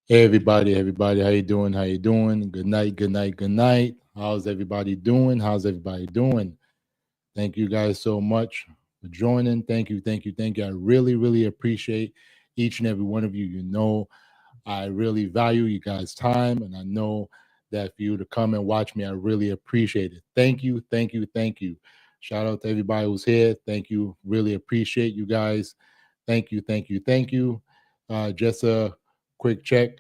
Hey everybody, how you doing? How you doing? Good night, good night, good night. How's everybody doing? How's everybody doing? Thank you guys so much for joining. Thank you. I really, really appreciate each and every one of you. You know, I really value you guys' time, and I know that for you to come and watch me, I really appreciate it. Thank you. Shout out to everybody who's here. Thank you. Really appreciate you guys. Thank you. Just a quick check.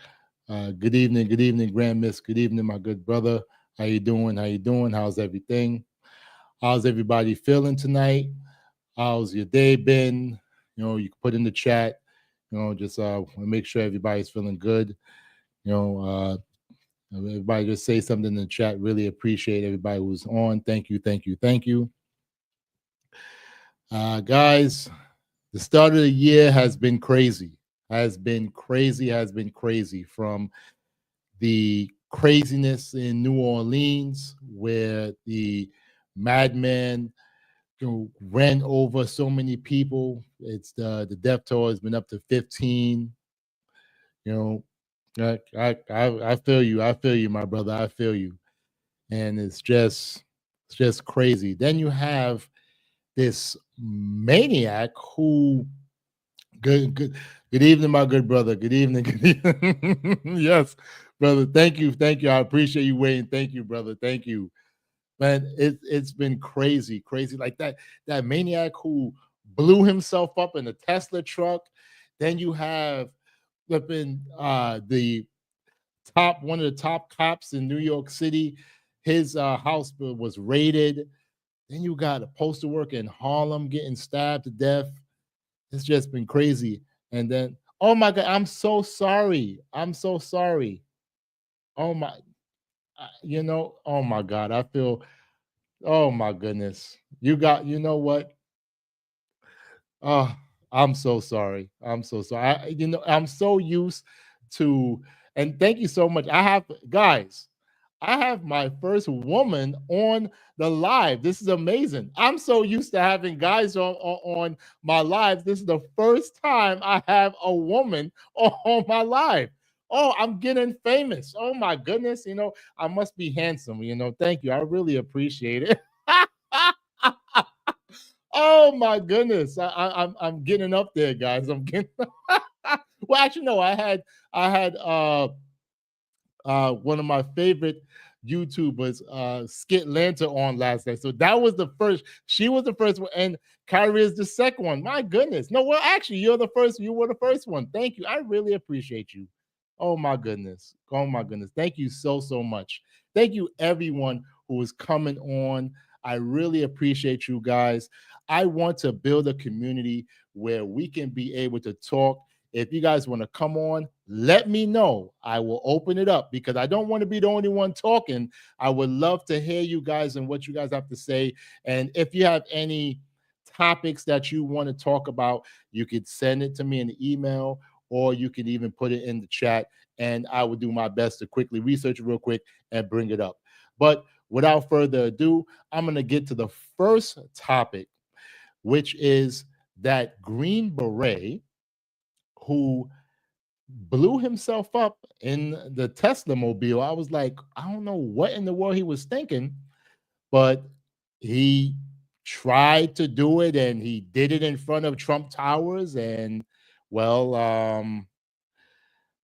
Good evening, Grand Miss. Good evening, my good brother. How you doing? How you doing? How's everything? How's everybody feeling tonight? How's your day been? You know, you can put in the chat. You know, just make sure everybody's feeling good. You know, everybody just say something in the chat. Really appreciate everybody who's on. Thank you. Guys, the start of the year has been crazy. Has been crazy from the craziness in New Orleans, where the madman ran over so many people. It's the death toll has been up to 15. You know, I feel you. I feel you, my brother. I feel you. And it's just crazy. Then you have this maniac who good evening, my good brother. Good evening. Good evening. Yes, brother. Thank you. I appreciate you waiting. Thank you, brother. Thank you. Man, it's been crazy like that maniac who blew himself up in a Tesla truck. Then you have flipping the top one of the top cops in New York City. His house was raided. Then you got a postal worker in Harlem getting stabbed to death. It's just been crazy. And then, oh my God, I'm so sorry. I'm so sorry. Oh my, oh my God, I feel, oh my goodness. You know what? Oh, I'm so sorry. I'm so sorry. I'm so used to, and thank you so much. Guys, I have my first woman on the live. This is amazing. I'm so used to having guys on my lives. This is the first time I have a woman on my live. Oh, I'm getting famous. Oh my goodness. I must be handsome. Thank you. I really appreciate it. Oh my goodness. I'm getting up there, guys. I'm getting well, actually, no, I had one of my favorite YouTubers, Skit Lanta, on last night. So that was the first. She was the first one, and Kyrie is the second one. My goodness. No, well, actually, you're the first. You were the first one. Thank you. I really appreciate you. Oh my goodness. Oh my goodness. Thank you so much. Thank you, everyone who is coming on. I really appreciate you guys. I want to build a community where we can be able to talk. If you guys want to come on, let me know. I will open it up because I don't want to be the only one talking. I would love to hear you guys and what you guys have to say. And if you have any topics that you want to talk about, you could send it to me in the email, or you can even put it in the chat, and I will do my best to quickly research it real quick and bring it up. But without further ado, I'm going to get to the first topic, which is that Green Beret who blew himself up in the Tesla mobile. I was like, I don't know what in the world he was thinking, but he tried to do it, and he did it in front of Trump Towers, and well,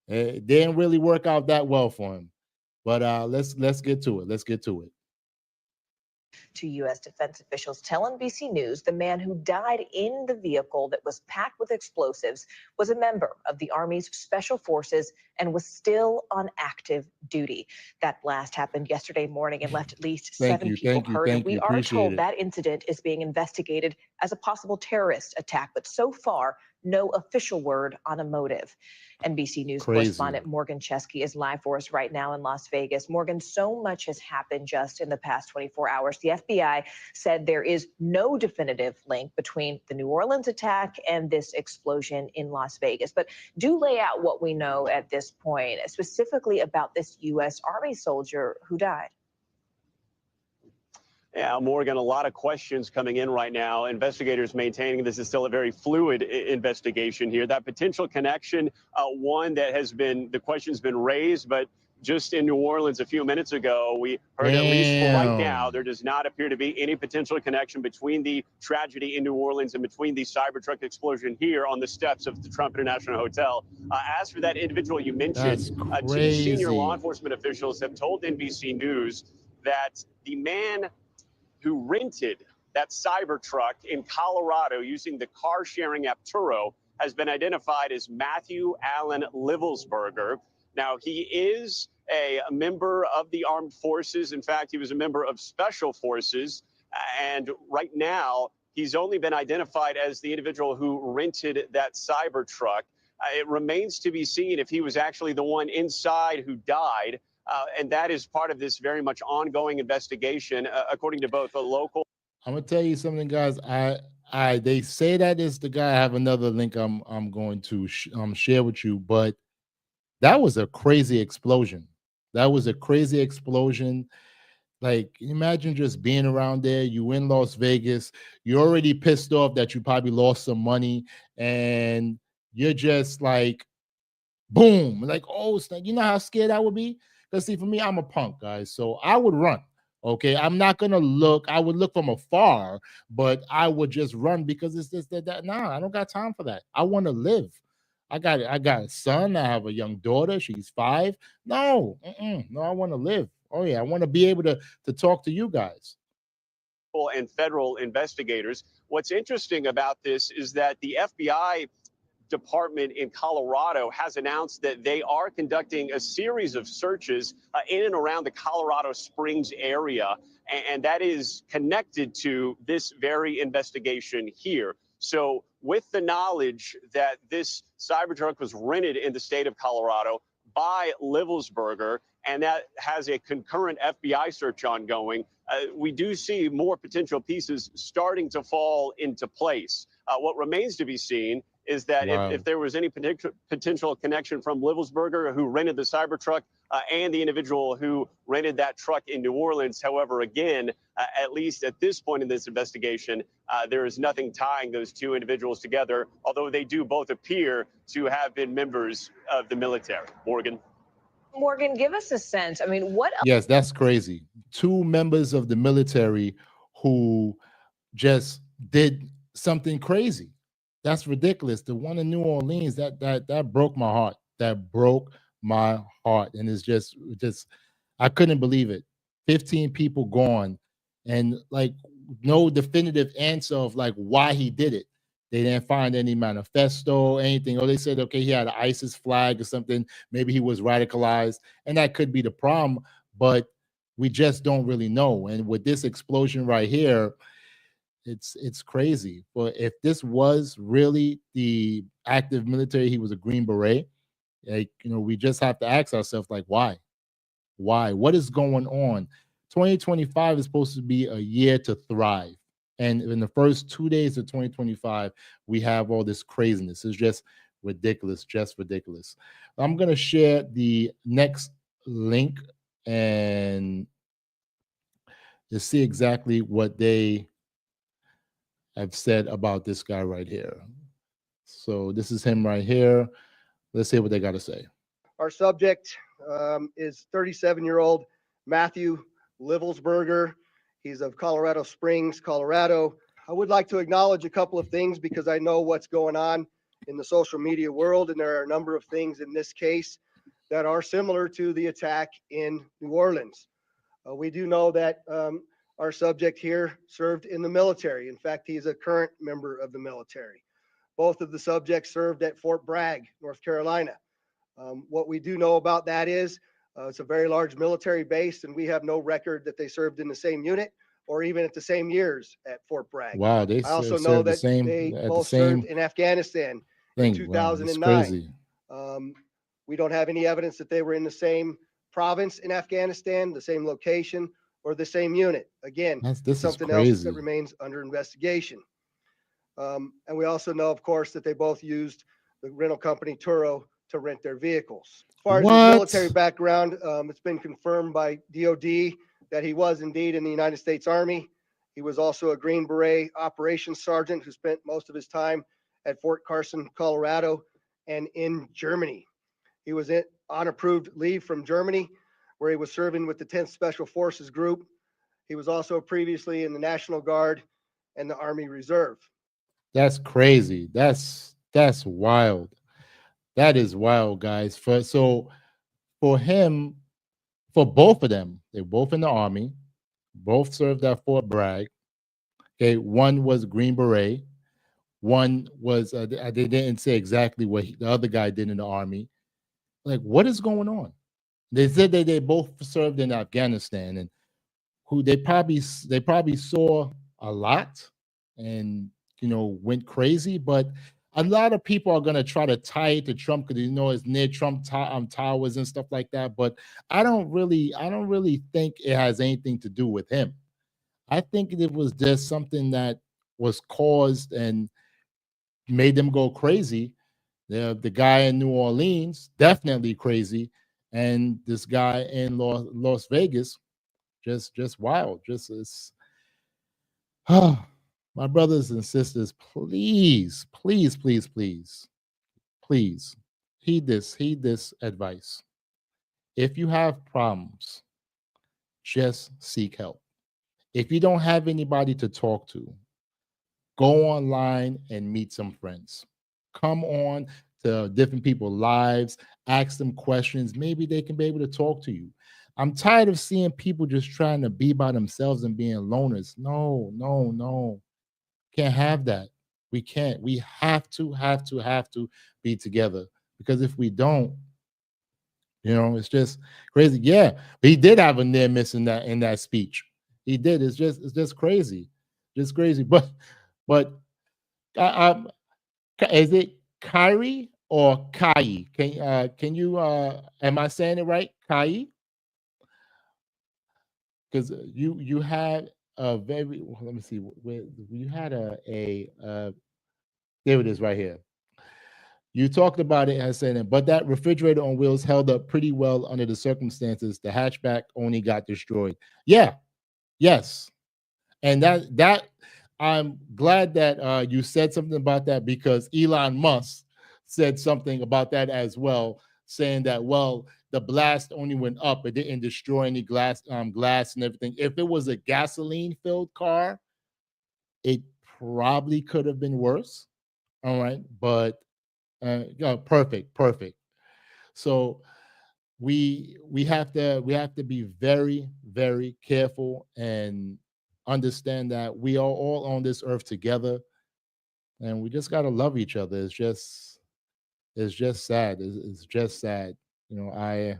it didn't really work out that well for him. But let's get to it. Let's get to it. Two U.S. defense officials tell NBC News the man who died in the vehicle that was packed with explosives was a member of the Army's Special Forces and was still on active duty. That blast happened yesterday morning and left at least seven people hurt. We are told that incident is being investigated as a possible terrorist attack, but so far, no official word on a motive. NBC News correspondent Morgan Chesky is live for us right now in Las Vegas. Morgan, so much has happened just in the past 24 hours. The FBI said there is no definitive link between the New Orleans attack and this explosion in Las Vegas. But do lay out what we know at this point, specifically about this U.S. Army soldier who died. Yeah, Morgan, a lot of questions coming in right now. Investigators maintaining this is still a very fluid investigation here. That potential connection, one that has been, the question's been raised, but just in New Orleans a few minutes ago, we heard, at least for right now, there does not appear to be any potential connection between the tragedy in New Orleans and between the Cybertruck explosion here on the steps of the Trump International Hotel. As for that individual you mentioned, two senior law enforcement officials have told NBC News that the man who rented that Cybertruck in Colorado using the car sharing app Turo has been identified as Matthew Allen Livelsberger. Now, he is a member of the armed forces. In fact, he was a member of special forces. And right now, he's only been identified as the individual who rented that Cybertruck. It remains to be seen if he was actually the one inside who died. And that is part of this very much ongoing investigation, according to both a local. I'm gonna tell you something, guys. They say that is the guy. I have another link I'm going to share with you, but that was a crazy explosion. That was a crazy explosion. Like, imagine just being around there. You in Las Vegas. You're already pissed off that you probably lost some money, and you're just like, boom, like, oh, you know how scared I would be? Because see, for me, I'm a punk, guys, so I would run. Okay, I'm not gonna look. I would look from afar, but I would just run because it's just that. Nah, I don't got time for that. I want to live. I got a son. I have a young daughter. She's 5. No, no, I want to live. Oh yeah, I want to be able to talk to you guys. And federal investigators. What's interesting about this is that the FBI department in Colorado has announced that they are conducting a series of searches in and around the Colorado Springs area, and that is connected to this very investigation here. So with the knowledge that this Cybertruck was rented in the state of Colorado by Livelsberger, and that has a concurrent FBI search ongoing, we do see more potential pieces starting to fall into place. What remains to be seen is that if there was any potential connection from Livelsberger, who rented the Cybertruck, and the individual who rented that truck in New Orleans. However, again, at least at this point in this investigation, there is nothing tying those two individuals together, although they do both appear to have been members of the military. Morgan, give us a sense. I mean, what? Yes, that's crazy. 2 members of the military who just did something crazy. That's ridiculous. The one in New Orleans, that broke my heart. That broke my heart. And it's just I couldn't believe it. 15 people gone, and like no definitive answer of like why he did it. They didn't find any manifesto, anything. Or they said, okay, he had an ISIS flag or something. Maybe he was radicalized, and that could be the problem. But we just don't really know. And with this explosion right here, it's crazy. But if this was really the active military, he was a Green Beret. Like, we just have to ask ourselves, like, why? What is going on? 2025 is supposed to be a year to thrive, and in the first 2 days of 2025, we have all this craziness. It's just ridiculous, I'm going to share the next link and to see exactly what they have said about this guy right here. So this is him right here. Let's hear what they got to say. Our subject is 37-year-old Matthew Livelsberger. He's of Colorado Springs, Colorado. I would like to acknowledge a couple of things because I know what's going on in the social media world, and there are a number of things in this case that are similar to the attack in New Orleans. We do know that our subject here served in the military. In fact, he's a current member of the military. Both of the subjects served at Fort Bragg, North Carolina. What we do know about that is it's a very large military base, and we have no record that they served in the same unit or even at the same years at Fort Bragg. Wow, I also know that they both served in Afghanistan in 2009. We don't have any evidence that they were in the same province in Afghanistan, the same location, or the same unit. Again, something else that remains under investigation. And we also know, of course, that they both used the rental company Turo to rent their vehicles. As far as his military background, it's been confirmed by DOD that he was indeed in the United States Army. He was also a Green Beret operations sergeant who spent most of his time at Fort Carson, Colorado, and in Germany. He was on approved leave from Germany, where he was serving with the 10th Special Forces Group. He was also previously in the National Guard and the Army Reserve. That's crazy. That's wild. That is wild, guys. For him, for both of them, they're both in the Army, both served at Fort Bragg. Okay, one was Green Beret, one was they didn't say exactly what the other guy did in the Army. Like, what is going on? They said that they both served in Afghanistan, and who they probably saw a lot, and went crazy. But a lot of people are gonna try to tie it to Trump because it's near Trump towers and stuff like that. But I don't really think it has anything to do with him. I think it was just something that was caused and made them go crazy. The guy in New Orleans definitely crazy, and this guy in Las Vegas just wild. Just it's my brothers and sisters, please, please, please, please, please heed this advice. If you have problems, just seek help. If you don't have anybody to talk to, go online and meet some friends. Come on to different people's lives, ask them questions. Maybe they can be able to talk to you. I'm tired of seeing people just trying to be by themselves and being loners. No, no, no. Can't have that. We can't. We have to be together, because if we don't, it's just crazy. Yeah, but he did have a near miss in that speech. He did. It's just crazy, just crazy. But I, is it Kyrie or Kai? Can you am I saying it right? Kai? Because you had a very let me see where you had there it is right here. You talked about it as saying, but that refrigerator on wheels held up pretty well under the circumstances. The hatchback only got destroyed. Yeah, yes, and that I'm glad that you said something about that, because Elon Musk said something about that as well, saying that, well, the blast only went up; it didn't destroy any glass and everything. If it was a gasoline filled car, it probably could have been worse. All right, but yeah, perfect. So we have to be very, very careful and understand that we are all on this earth together, and we just got to love each other. It's just sad. It's just sad. I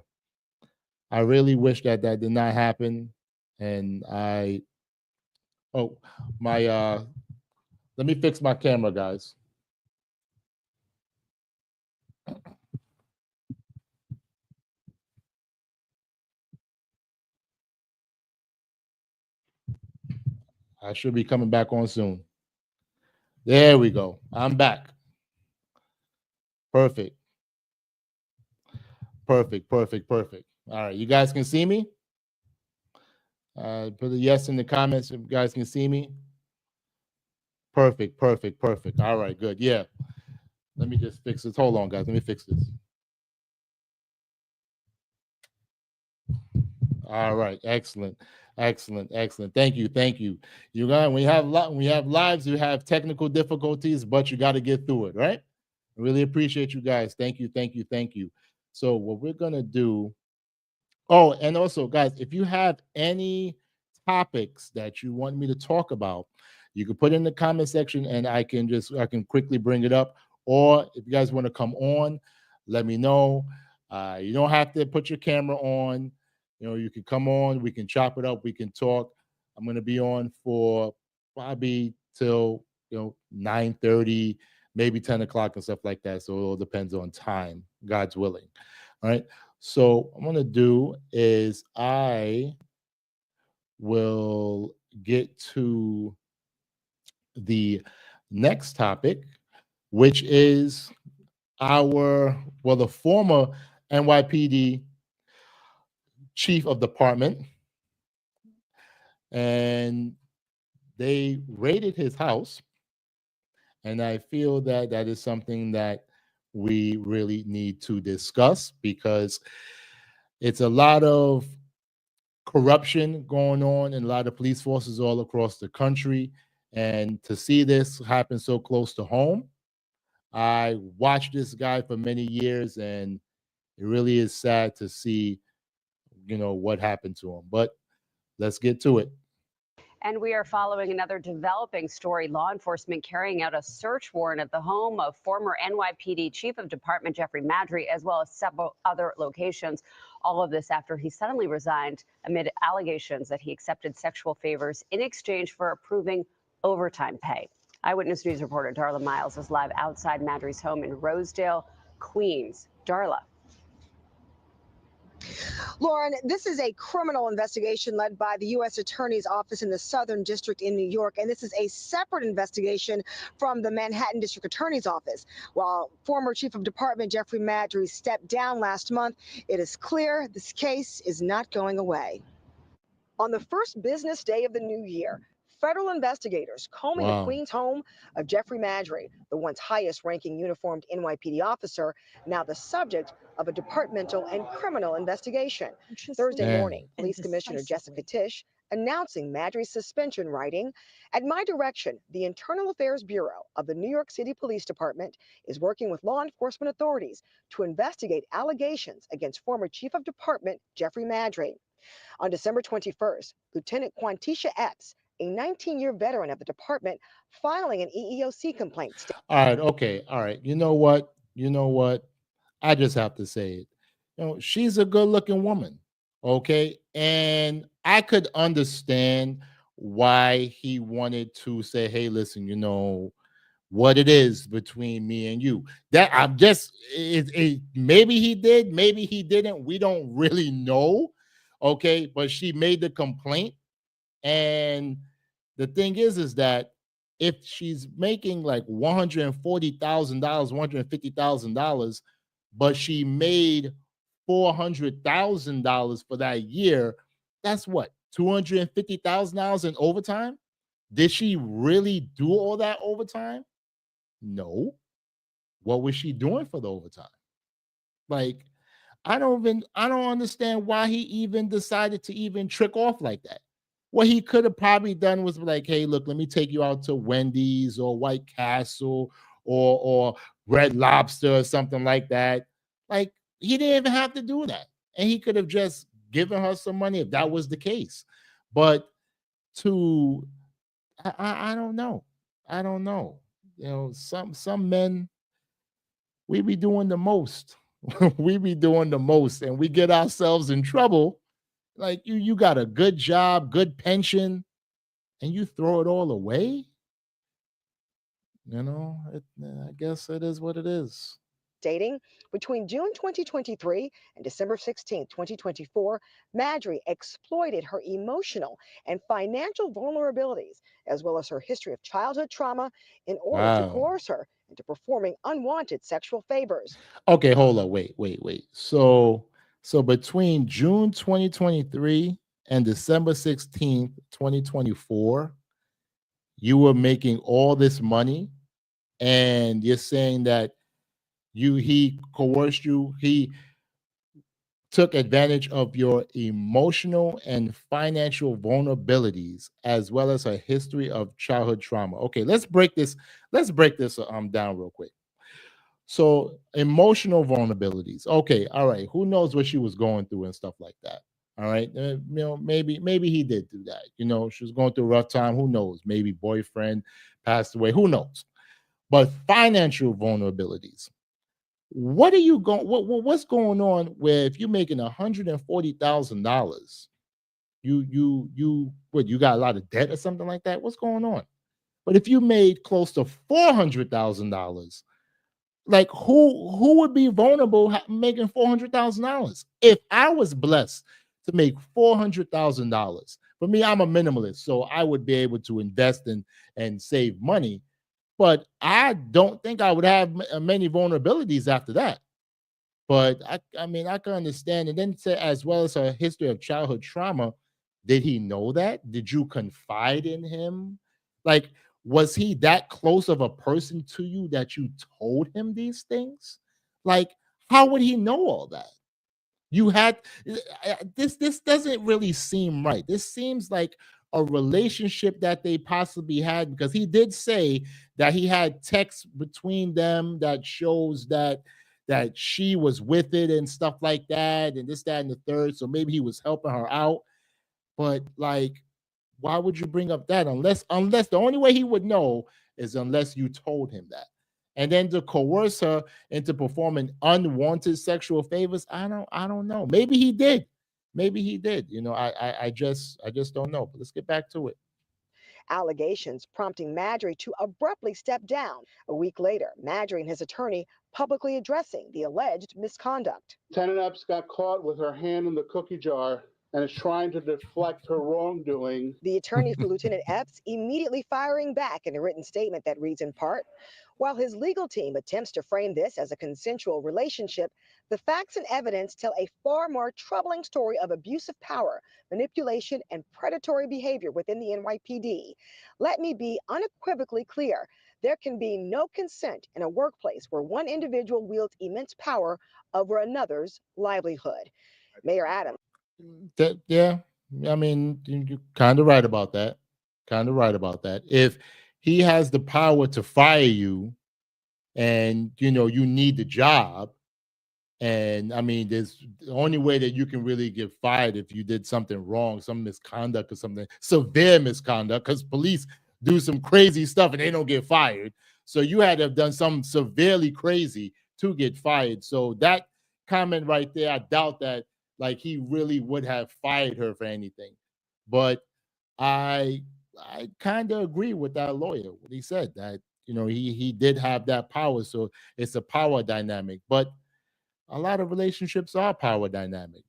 really wish that did not happen. And oh, my let me fix my camera, guys. I should be coming back on soon. There we go. I'm back. Perfect. Perfect. All right. You guys can see me? Put a yes in the comments if you guys can see me. Perfect. All right, good. Yeah. Let me just fix this. Hold on, guys. Let me fix this. All right. Excellent. Thank you. You got when you have lives, you have technical difficulties, but you got to get through it, right? I really appreciate you guys. Thank you. So what we're gonna do. Oh, and also, guys, if you have any topics that you want me to talk about, you can put it in the comment section, and I can quickly bring it up. Or if you guys want to come on, let me know. You don't have to put your camera on. You can come on. We can chop it up. We can talk. I'm going to be on for probably till 9:30, maybe 10 o'clock and stuff like that. So it all depends on time, God's willing. All right. So what I'm going to do is I will get to the next topic, which is the former NYPD chief of department, and they raided his house. And I feel that that is something that we really need to discuss, because it's a lot of corruption going on in a lot of police forces all across the country. And to see this happen so close to home, I watched this guy for many years, and it really is sad to see, what happened to him. But let's get to it. And we are following another developing story. Law enforcement carrying out a search warrant at the home of former NYPD Chief of Department Jeffrey Maddrey, as well as several other locations. All of this after he suddenly resigned amid allegations that he accepted sexual favors in exchange for approving overtime pay. Eyewitness News reporter Darla Miles is live outside Maddrey's home in Rosedale, Queens. Darla. Lauren, this is a criminal investigation led by the U.S. Attorney's Office in the Southern District in New York, and this is a separate investigation from the Manhattan District Attorney's Office. While former Chief of Department Jeffrey Maddrey stepped down last month, it is clear this case is not going away. On the first business day of the new year, federal investigators combing the Queens home of Jeffrey Maddrey, the once highest-ranking uniformed NYPD officer, now the subject of a departmental and criminal investigation. Thursday morning, Police Commissioner Jessica Tisch announcing Maddrey's suspension, writing, "At my direction, the Internal Affairs Bureau of the New York City Police Department is working with law enforcement authorities to investigate allegations against former Chief of Department Jeffrey Maddrey." On December 21st, Lieutenant Quantisha Epps, a 19-year veteran of the department, filing an EEOC complaint. All right. Okay. All right. You know what? I just have to say it. She's a good looking woman. Okay. And I could understand why he wanted to say, hey, listen, what it is between me and you. That I'm just, maybe he did, maybe he didn't. We don't really know. Okay. But she made the complaint. And the thing is that if she's making like $140,000, $150,000, but she made $400,000 for that year, that's what, $250,000 in overtime? Did she really do all that overtime? No. What was she doing for the overtime? Like, I don't understand why he even decided to even trick off like that. What he could have probably done was like, hey, look, let me take you out to Wendy's or White Castle or Red Lobster or something like that. Like, he didn't even have to do that. And he could have just given her some money if that was the case. But I don't know. I don't know. Some men, we be doing the most. We be doing the most, and we get ourselves in trouble. Like, you got a good job, good pension, and you throw it all away? I guess it is what it is. Dating between June 2023 and December 16, 2024, Maddrey exploited her emotional and financial vulnerabilities, as well as her history of childhood trauma, in order to coerce her into performing unwanted sexual favors. Okay, hold on. Wait. So between June 2023 and December 16th, 2024, you were making all this money, and you're saying that he coerced you, he took advantage of your emotional and financial vulnerabilities, as well as a history of childhood trauma. Okay, let's break this down real quick. So, emotional vulnerabilities. Okay, all right. Who knows what she was going through and stuff like that? All right, maybe he did do that. She was going through a rough time. Who knows? Maybe boyfriend passed away. Who knows? But financial vulnerabilities. What are you going? What's going on? Where if you're making $140,000, you got a lot of debt or something like that? What's going on? But if you made close to $400,000, like who would be vulnerable making $400,000? If I was blessed to make $400,000, for me, I'm a minimalist, so I would be able to invest and save money. But I don't think I would have many vulnerabilities after that. But I can understand. And then say, as well as a history of childhood trauma, Did he know that? Did you confide in him? Like, was he that close of a person to you that you told him these things? Like, how would he know all that? You had this doesn't really seem right. This seems like a relationship that they possibly had, because he did say that he had texts between them that shows that she was with it and stuff like that, and this, that, and the third. So maybe he was helping her out. But like, why would you bring up that unless the only way he would know is unless you told him that? And then to coerce her into performing unwanted sexual favors, I don't know. Maybe he did. Maybe he did. I just don't know. But let's get back to it. Allegations prompting Madry to abruptly step down. A week later, Madry and his attorney publicly addressing the alleged misconduct. Lieutenant Epps got caught with her hand in the cookie jar and is trying to deflect her wrongdoing. The attorney for Lieutenant Epps immediately firing back in a written statement that reads in part, while his legal team attempts to frame this as a consensual relationship, the facts and evidence tell a far more troubling story of abuse of power, manipulation, and predatory behavior within the NYPD. Let me be unequivocally clear. There can be no consent in a workplace where one individual wields immense power over another's livelihood. Mayor Adams. Yeah, I mean, you're kind of right about that. Kind of right about that. If he has the power to fire you, and you need the job, and I mean, there's the only way that you can really get fired if you did something wrong, some misconduct or something severe misconduct, because police do some crazy stuff and they don't get fired. So you had to have done something severely crazy to get fired. So that comment right there, I doubt that like he really would have fired her for anything. But I kind of agree with that lawyer. What he said, that he did have that power, so it's a power dynamic. But a lot of relationships are power dynamic.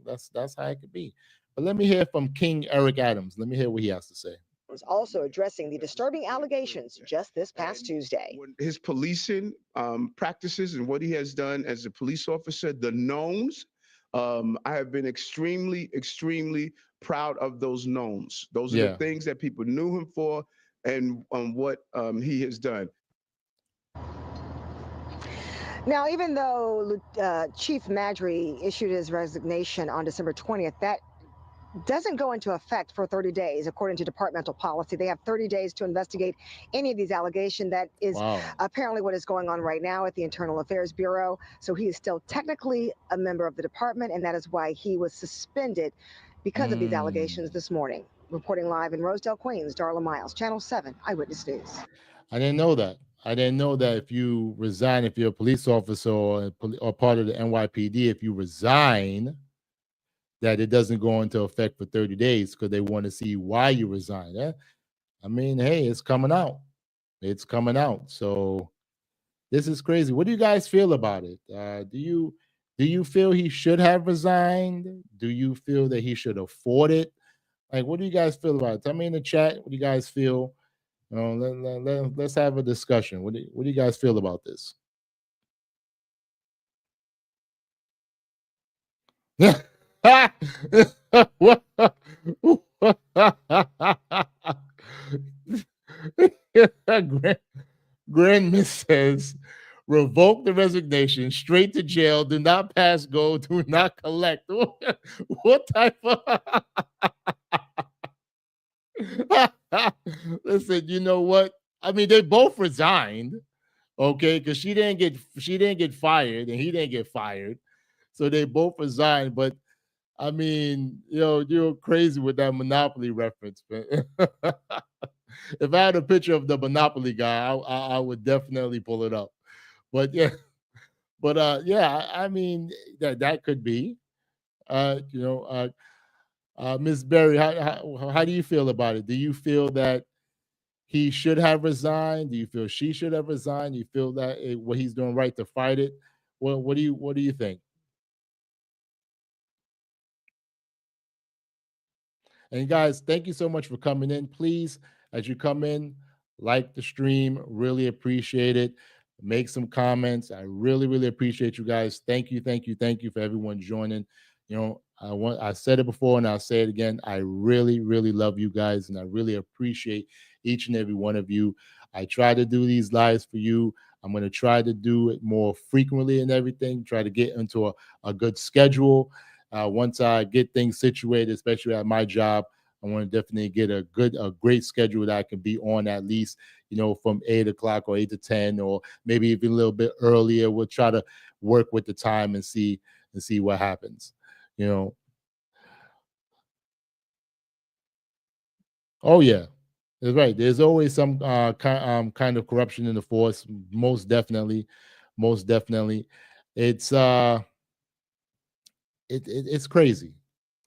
That's how it could be. But let me hear from King Eric Adams. Let me hear what he has to say. Was also addressing the disturbing allegations just this past Tuesday. His policing practices and what he has done as a police officer, the knowns, I have been extremely, extremely proud of those knowns. Those are the things that people knew him for, and what he has done. Now, even though Chief Madry issued his resignation on December 20th, that doesn't go into effect for 30 days, according to departmental policy. They have 30 days to investigate any of these allegations. That is apparently what is going on right now at the Internal Affairs Bureau. So he is still technically a member of the department, and that is why he was suspended because of these allegations this morning. Reporting live in Rosedale, Queens, Darla Miles, Channel 7 Eyewitness News. I didn't know that. I didn't know that if you resign, if you're a police officer or part of the NYPD, if you resign, that it doesn't go into effect for 30 days because they want to see why you resign. I mean, hey, it's coming out. It's coming out. So this is crazy. What do you guys feel about it? Do you feel he should have resigned? Do you feel that he should afford it? Like, what do you guys feel about it? Tell me in the chat what do you guys feel. Let's have a discussion. What do you guys feel about this? Grand says, revoke the resignation, straight to jail, do not pass go, do not collect. What type of listen, you know what? I mean, they both resigned, okay, because she didn't get fired and he didn't get fired. So they both resigned, but I mean, you're crazy with that Monopoly reference, man. If I had a picture of the Monopoly guy, I would definitely pull it up. But yeah, I mean that could be. Ms. Berry, how do you feel about it? Do you feel that he should have resigned? Do you feel she should have resigned? Do you feel that what he's doing right to fight it? Well, what do you think? And guys, thank you so much for coming in. Please, as you come in, like the stream. Really appreciate it. Make some comments. I really, really appreciate you guys. Thank you for everyone joining. I said it before and I'll say it again. I really, really love you guys, and I really appreciate each and every one of you. I try to do these lives for you. I'm going to try to do it more frequently and everything, try to get into a good schedule. Once I get things situated, especially at my job, I want to definitely get a great schedule that I can be on at least, from 8 o'clock or 8 to 10, or maybe even a little bit earlier. We'll try to work with the time and see what happens. Oh yeah, that's right. There's always some kind of corruption in the force. Most definitely, most definitely. It's it's crazy.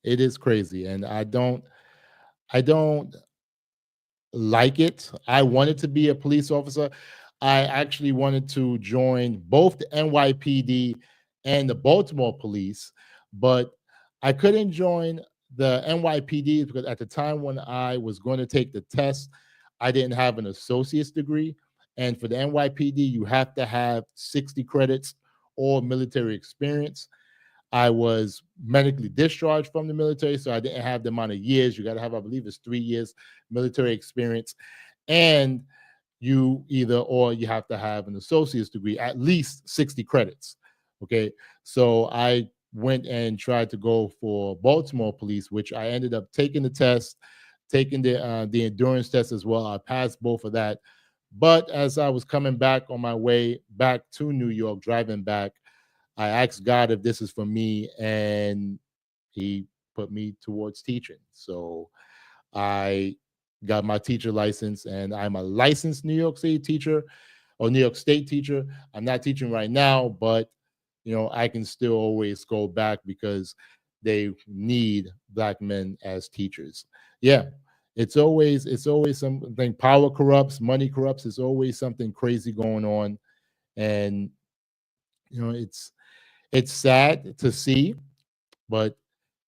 It is crazy, and I don't like it. I wanted to be a police officer. I actually wanted to join both the NYPD and the Baltimore police, but I couldn't join the NYPD because at the time when I was going to take the test, I didn't have an associate's degree. And for the NYPD, you have to have 60 credits or military experience. I was medically discharged from the military, so I didn't have the amount of years. You got to have, I believe it's 3 years military experience. And you have to have an associate's degree, at least 60 credits. Okay. So I went and tried to go for Baltimore police, which I ended up taking the test, taking the endurance test as well. I passed both of that. But as I was coming back on my way back to New York, driving back, I asked God if this is for me, and He put me towards teaching. So I got my teacher license, and I'm a licensed New York City teacher or New York State teacher. I'm not teaching right now, but I can still always go back because they need Black men as teachers. Yeah. It's always something. Power corrupts, money corrupts. It's always something crazy going on. And it's sad to see, but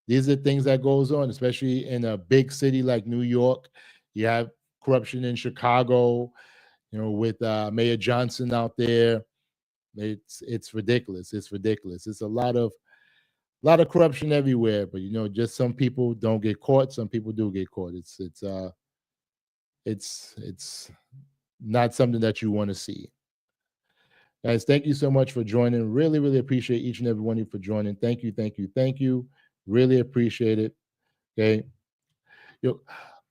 these are things that goes on, especially in a big city like New York. You have corruption in Chicago, with Mayor Johnson out there. It's ridiculous. It's ridiculous. It's a lot of corruption everywhere, but just some people don't get caught. Some people do get caught. It's not something that you want to see. Guys, thank you so much for joining. Really, really appreciate each and every one of you for joining. Thank you, thank you, thank you. Really appreciate it. Okay.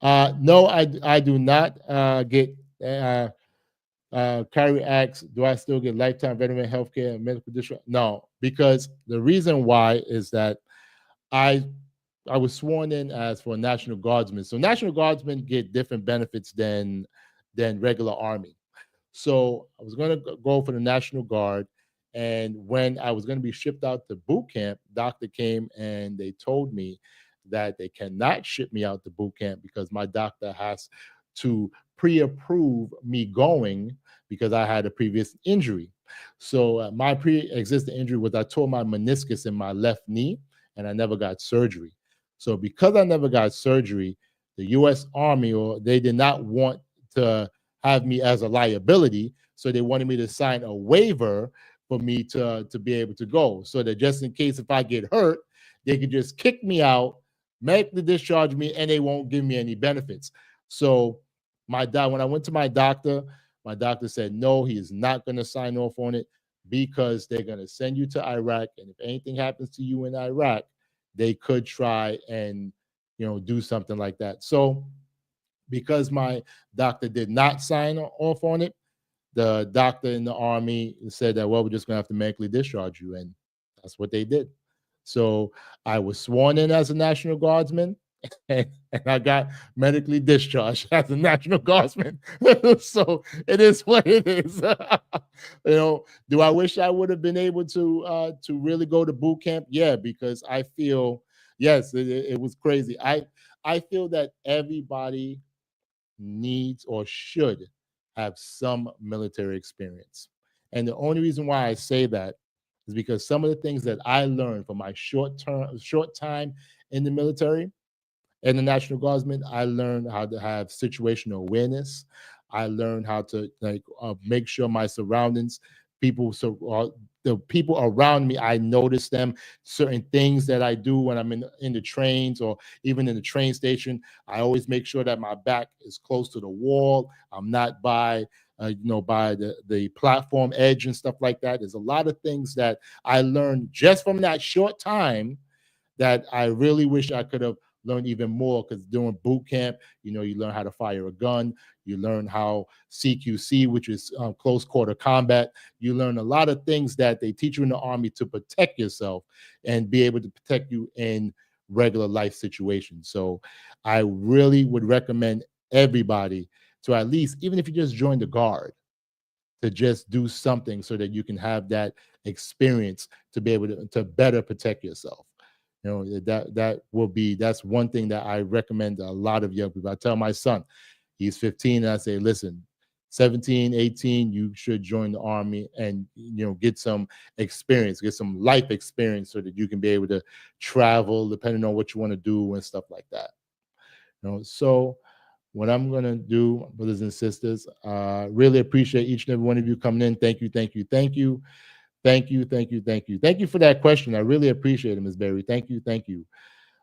No, I do not get. Kyrie asks, do I still get lifetime veteran health care and medical discharge? No, because the reason why is that I I was sworn in as for a National Guardsman. So National Guardsmen get different benefits than regular Army. So I was going to go for the National Guard. And when I was going to be shipped out to boot camp, doctor came and they told me that they cannot ship me out to boot camp because my doctor has to pre-approve me going because I had a previous injury. So my pre-existing injury was I tore my meniscus in my left knee and I never got surgery. So because I never got surgery, the U.S. Army, or they did not want to have me as a liability, so they wanted me to sign a waiver for me to be able to go, so that just in case if I get hurt, they could just kick me out, medically discharge me, and they won't give me any benefits. So when I went to my doctor said no, he is not going to sign off on it because they're going to send you to Iraq, and if anything happens to you in Iraq, they could try and do something like that. So because my doctor did not sign off on it, the doctor in the Army said that, well, we're just going to have to medically discharge you. And that's what they did. So I was sworn in as a National Guardsman, and I got medically discharged as a National Guardsman. So it is what it is. Do I wish I would have been able to really go to boot camp? Yeah, because I feel, yes, it was crazy. I feel that everybody needs or should have some military experience. And the only reason why I say that is because some of the things that I learned from my short time in the military and the National Guardsmen, I learned how to have situational awareness. I learned how to make sure my surroundings, people the people around me, I notice them, certain things that I do when I'm in the trains or even in the train station. I always make sure that my back is close to the wall. I'm not by by the platform edge and stuff like that. There's a lot of things that I learned just from that short time that I really wish I could have learned even more, because during boot camp, you learn how to fire a gun, you learn how CQC, which is close quarter combat, you learn a lot of things that they teach you in the Army to protect yourself and be able to protect you in regular life situations. So I really would recommend everybody to, at least, even if you just join the Guard, to just do something so that you can have that experience to be able to better protect yourself. That's one thing that I recommend a lot of young people. I tell my son, he's 15, and I say, listen, 17, 18, you should join the Army and get some experience, get some life experience, so that you can be able to travel depending on what you want to do and stuff like that. So what I'm going to do, brothers and sisters, really appreciate each and every one of you coming in. Thank you, thank you, thank you. Thank you, thank you, thank you. Thank you for that question. I really appreciate it, Ms. Berry. Thank you, thank you.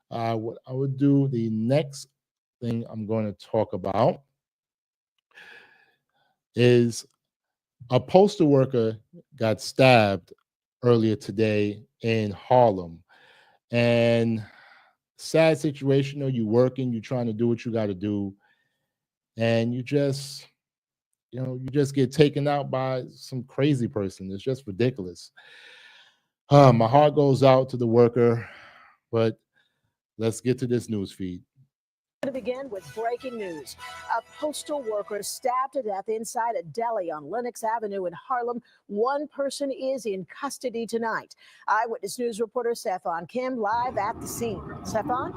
What I would do, the next thing I'm going to talk about is a postal worker got stabbed earlier today in Harlem. And sad situation, you're working, you're trying to do what you got to do, and you just get taken out by some crazy person. It's just ridiculous. My heart goes out to the worker, but let's get to this news feed. To begin with breaking news. A postal worker stabbed to death inside a deli on Lenox Avenue in Harlem. One person is in custody tonight. Eyewitness News reporter Stefan Kim live at the scene. Stefan?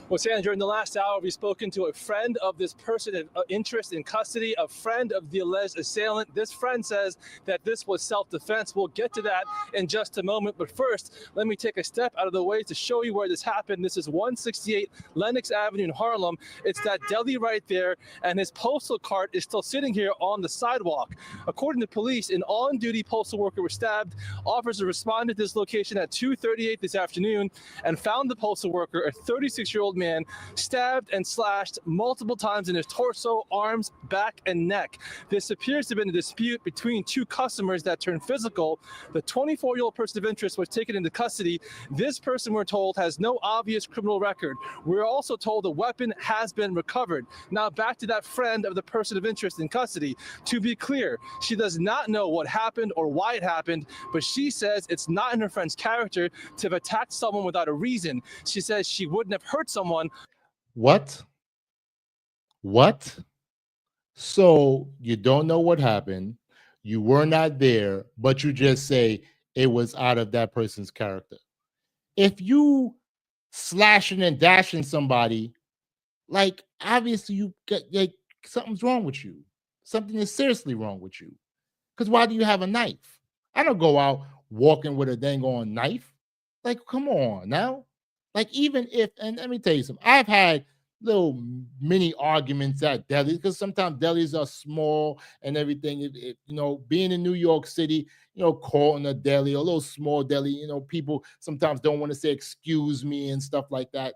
Well, Sandra, during the last hour, we've spoken to a friend of this person of interest in custody, a friend of the alleged assailant. This friend says that this was self-defense. We'll get to that in just a moment. But first, let me take a step out of the way to show you where this happened. This is 168 Lenox Avenue in Harlem. It's that deli right there, and his postal cart is still sitting here on the sidewalk. According to police, an on-duty postal worker was stabbed. Officers responded to this location at 2:38 this afternoon and found the postal worker, a 36-year-old man, stabbed and slashed multiple times in his torso, arms, back, and neck. This appears to have been a dispute between two customers that turned physical. The 24-year-old person of interest was taken into custody. This person, we're told, has no obvious criminal record. We're also told a weapon has been recovered. Now back to that friend of the person of interest in custody. To be clear, she does not know what happened or why it happened, but she says it's not in her friend's character to have attacked someone without a reason. She says she wouldn't have hurt someone. What? So you don't know what happened, you were not there, but you just say it was out of that person's character. If you slashing and dashing somebody, like, obviously you get, like, something's wrong with you. Something is seriously wrong with you. Because why do you have a knife? I don't go out walking with a dang on knife. Like, come on now. Like, even if, and let me tell you something, I've had little mini arguments at delis, because sometimes delis are small and everything. Being in New York City, calling a deli, a little small deli, people sometimes don't want to say excuse me and stuff like that.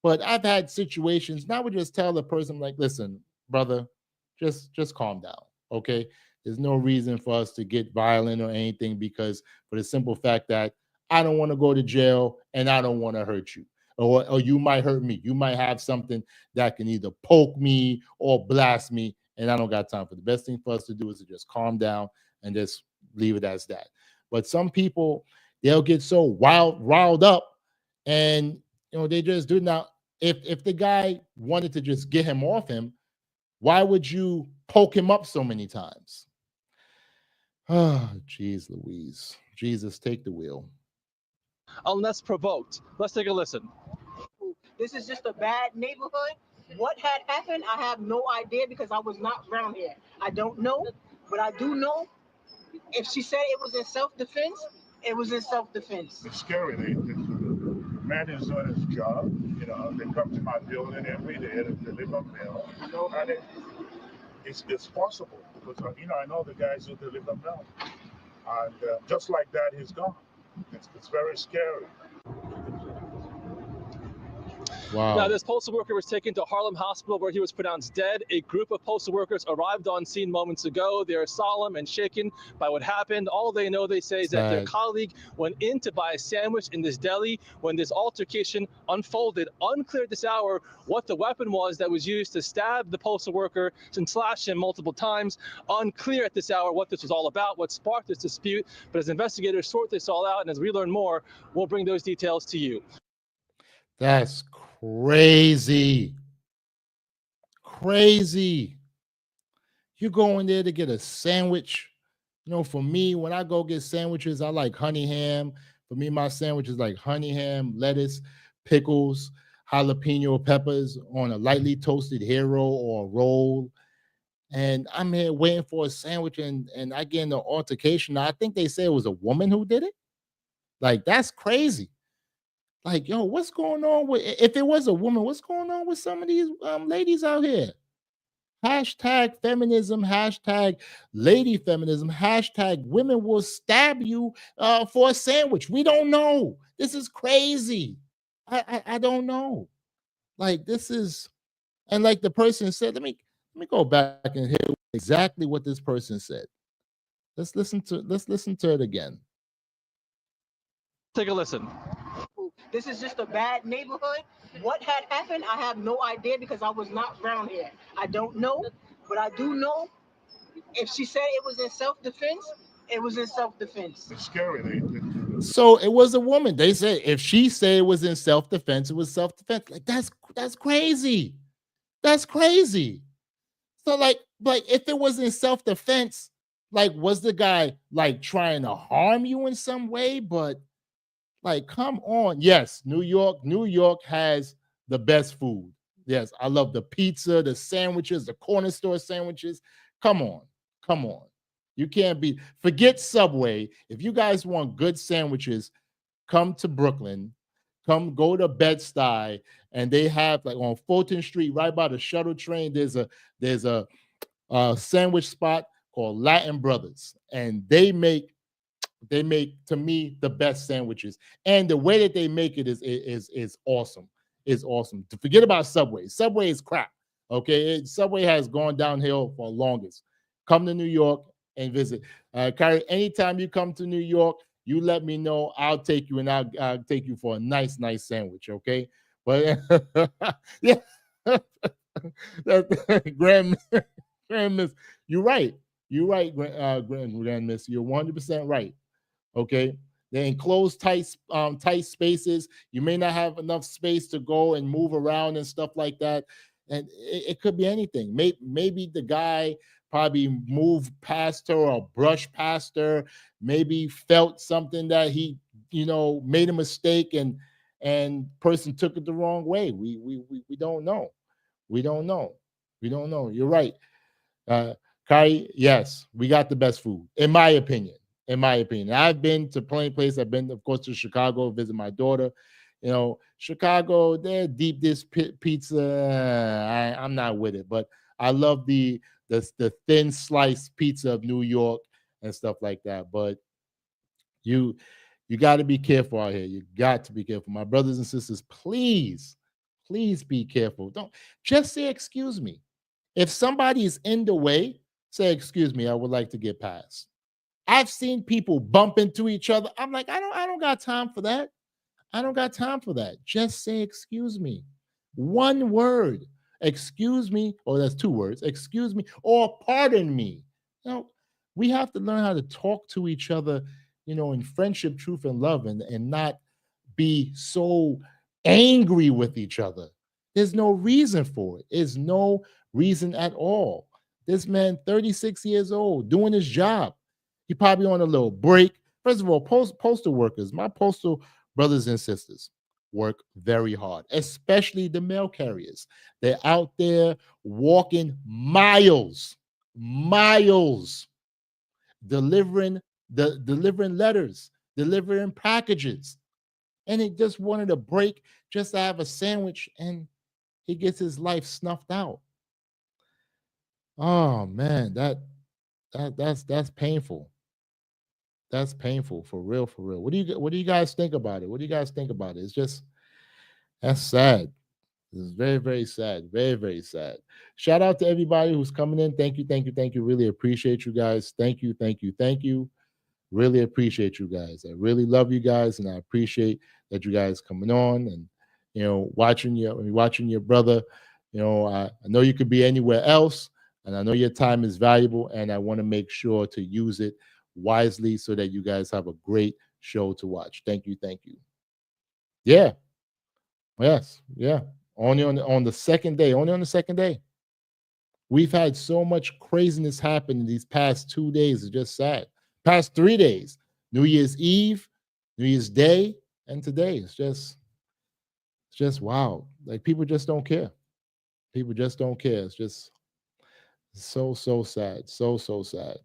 But I've had situations, now I would just tell the person, like, listen, brother, just calm down, okay? There's no reason for us to get violent or anything, because for the simple fact that I don't want to go to jail and I don't want to hurt you. Or you might hurt me. You might have something that can either poke me or blast me, and I don't got time for it. The best thing for us to do is to just calm down and just leave it as that. But some people, they'll get so riled up, and they just do. Now, if the guy wanted to just get him off him, why would you poke him up so many times? Oh, geez, Louise. Jesus, take the wheel. Unless provoked. Let's take a listen. This is just a bad neighborhood. What had happened, I have no idea, because I was not around here. I don't know, but I do know if she said it was in self-defense, it was in self-defense. It's scary. The man is doing his job. They come to my building every day to deliver mail. And it's possible, because I know the guys who deliver mail. And just like that, he's gone. It's very scary. Wow. Now, this postal worker was taken to Harlem Hospital where he was pronounced dead. A group of postal workers arrived on scene moments ago. They are solemn and shaken by what happened. All they know, they say, is that their colleague went in to buy a sandwich in this deli when this altercation unfolded. Unclear at this hour what the weapon was that was used to stab the postal worker and slash him multiple times. Unclear at this hour what this was all about, what sparked this dispute. But as investigators sort this all out and as we learn more, we'll bring those details to you. That's crazy. Crazy. You go in there to get a sandwich. You know, for me, when I go get sandwiches, I like honey ham. For me, my sandwich is like honey ham, lettuce, pickles, jalapeno peppers on a lightly toasted hero or a roll. And I'm here waiting for a sandwich, and I get in the altercation. Now, I think they say it was a woman who did it. Like, that's crazy. Like, yo, what's going on with, if it was a woman, what's going on with some of these ladies out here? Hashtag feminism, hashtag lady feminism, hashtag women will stab you for a sandwich. We don't know. This is crazy. I don't know. Like, this is, and like the person said, let me go back and hear exactly what this person said. Let's listen to it again. Take a listen. This is just a bad neighborhood. What had happened, I have no idea because I was not around here. I don't know, but I do know if she said it was in self-defense, it was in self-defense. It's scary. So it was a woman. They said if she said it was in self-defense, it was self-defense. Like, that's crazy. That's crazy. So like if it was in self-defense, like, was the guy like trying to harm you in some way? But like, come on. Yes, New York has the best food. Yes, I love the pizza, the sandwiches, the corner store sandwiches. Come on. You can't be, forget Subway. If you guys want good sandwiches, come to Brooklyn. Come go to Bed-Stuy, and they have, like, on Fulton Street, right by the shuttle train, there's a sandwich spot called Latin Brothers, and they make to me the best sandwiches, and the way that they make it is awesome. Is awesome. To forget about Subway. Subway is crap. Okay, Subway has gone downhill for the longest. Come to New York and visit. Kyrie, anytime you come to New York, you let me know. I'll take you, and I'll take you for a nice sandwich. Okay, but yeah, Grand Miss, you're right. You're right, Grand Miss. You're 100% right. Okay, they're enclosed tight spaces. You may not have enough space to go and move around and stuff like that, and it could be anything. Maybe the guy probably moved past her or brushed past her, maybe felt something that he made a mistake, and person took it the wrong way. We don't know. We don't know. You're right. Kai, yes, we got the best food, in my opinion. I've been to plenty of places. I've been, of course, to Chicago, visit my daughter. Chicago, their deep dish pizza, I'm not with it, but I love the thin sliced pizza of New York and stuff like that. But you got to be careful out here. You got to be careful. My brothers and sisters, please be careful. Don't just say excuse me. If somebody is in the way, say excuse me, I would like to get past. I've seen people bump into each other. I'm like, I don't got time for that. I don't got time for that. Just say excuse me. One word. Excuse me, or that's two words. Excuse me, or pardon me. We have to learn how to talk to each other, in friendship, truth, and love, and not be so angry with each other. There's no reason for it. There's no reason at all. This man, 36 years old, doing his job. He probably on a little break. First of all, postal workers, my postal brothers and sisters, work very hard, especially the mail carriers. They're out there walking miles, delivering letters, delivering packages. And he just wanted a break, just to have a sandwich, and he gets his life snuffed out. Oh man, that's painful. That's painful, for real, for real. What do you guys think about it? What do you guys think about it? It's just, that's sad. This is very, very sad. Very, very sad. Shout out to everybody who's coming in. Thank you, thank you, thank you. Really appreciate you guys. Thank you, thank you, thank you. Really appreciate you guys. I really love you guys, and I appreciate that you guys coming on and watching your brother. I know you could be anywhere else, and I know your time is valuable, and I want to make sure to use it wisely so that you guys have a great show to watch. Thank you, thank you. Yeah, yes, yeah. Only on the second day. Only on the second day. We've had so much craziness happen in these past 2 days. It's just sad. Past 3 days. New Year's Eve, New Year's Day, and today. It's just wow. Like, people just don't care. People just don't care. It's just so sad. So sad.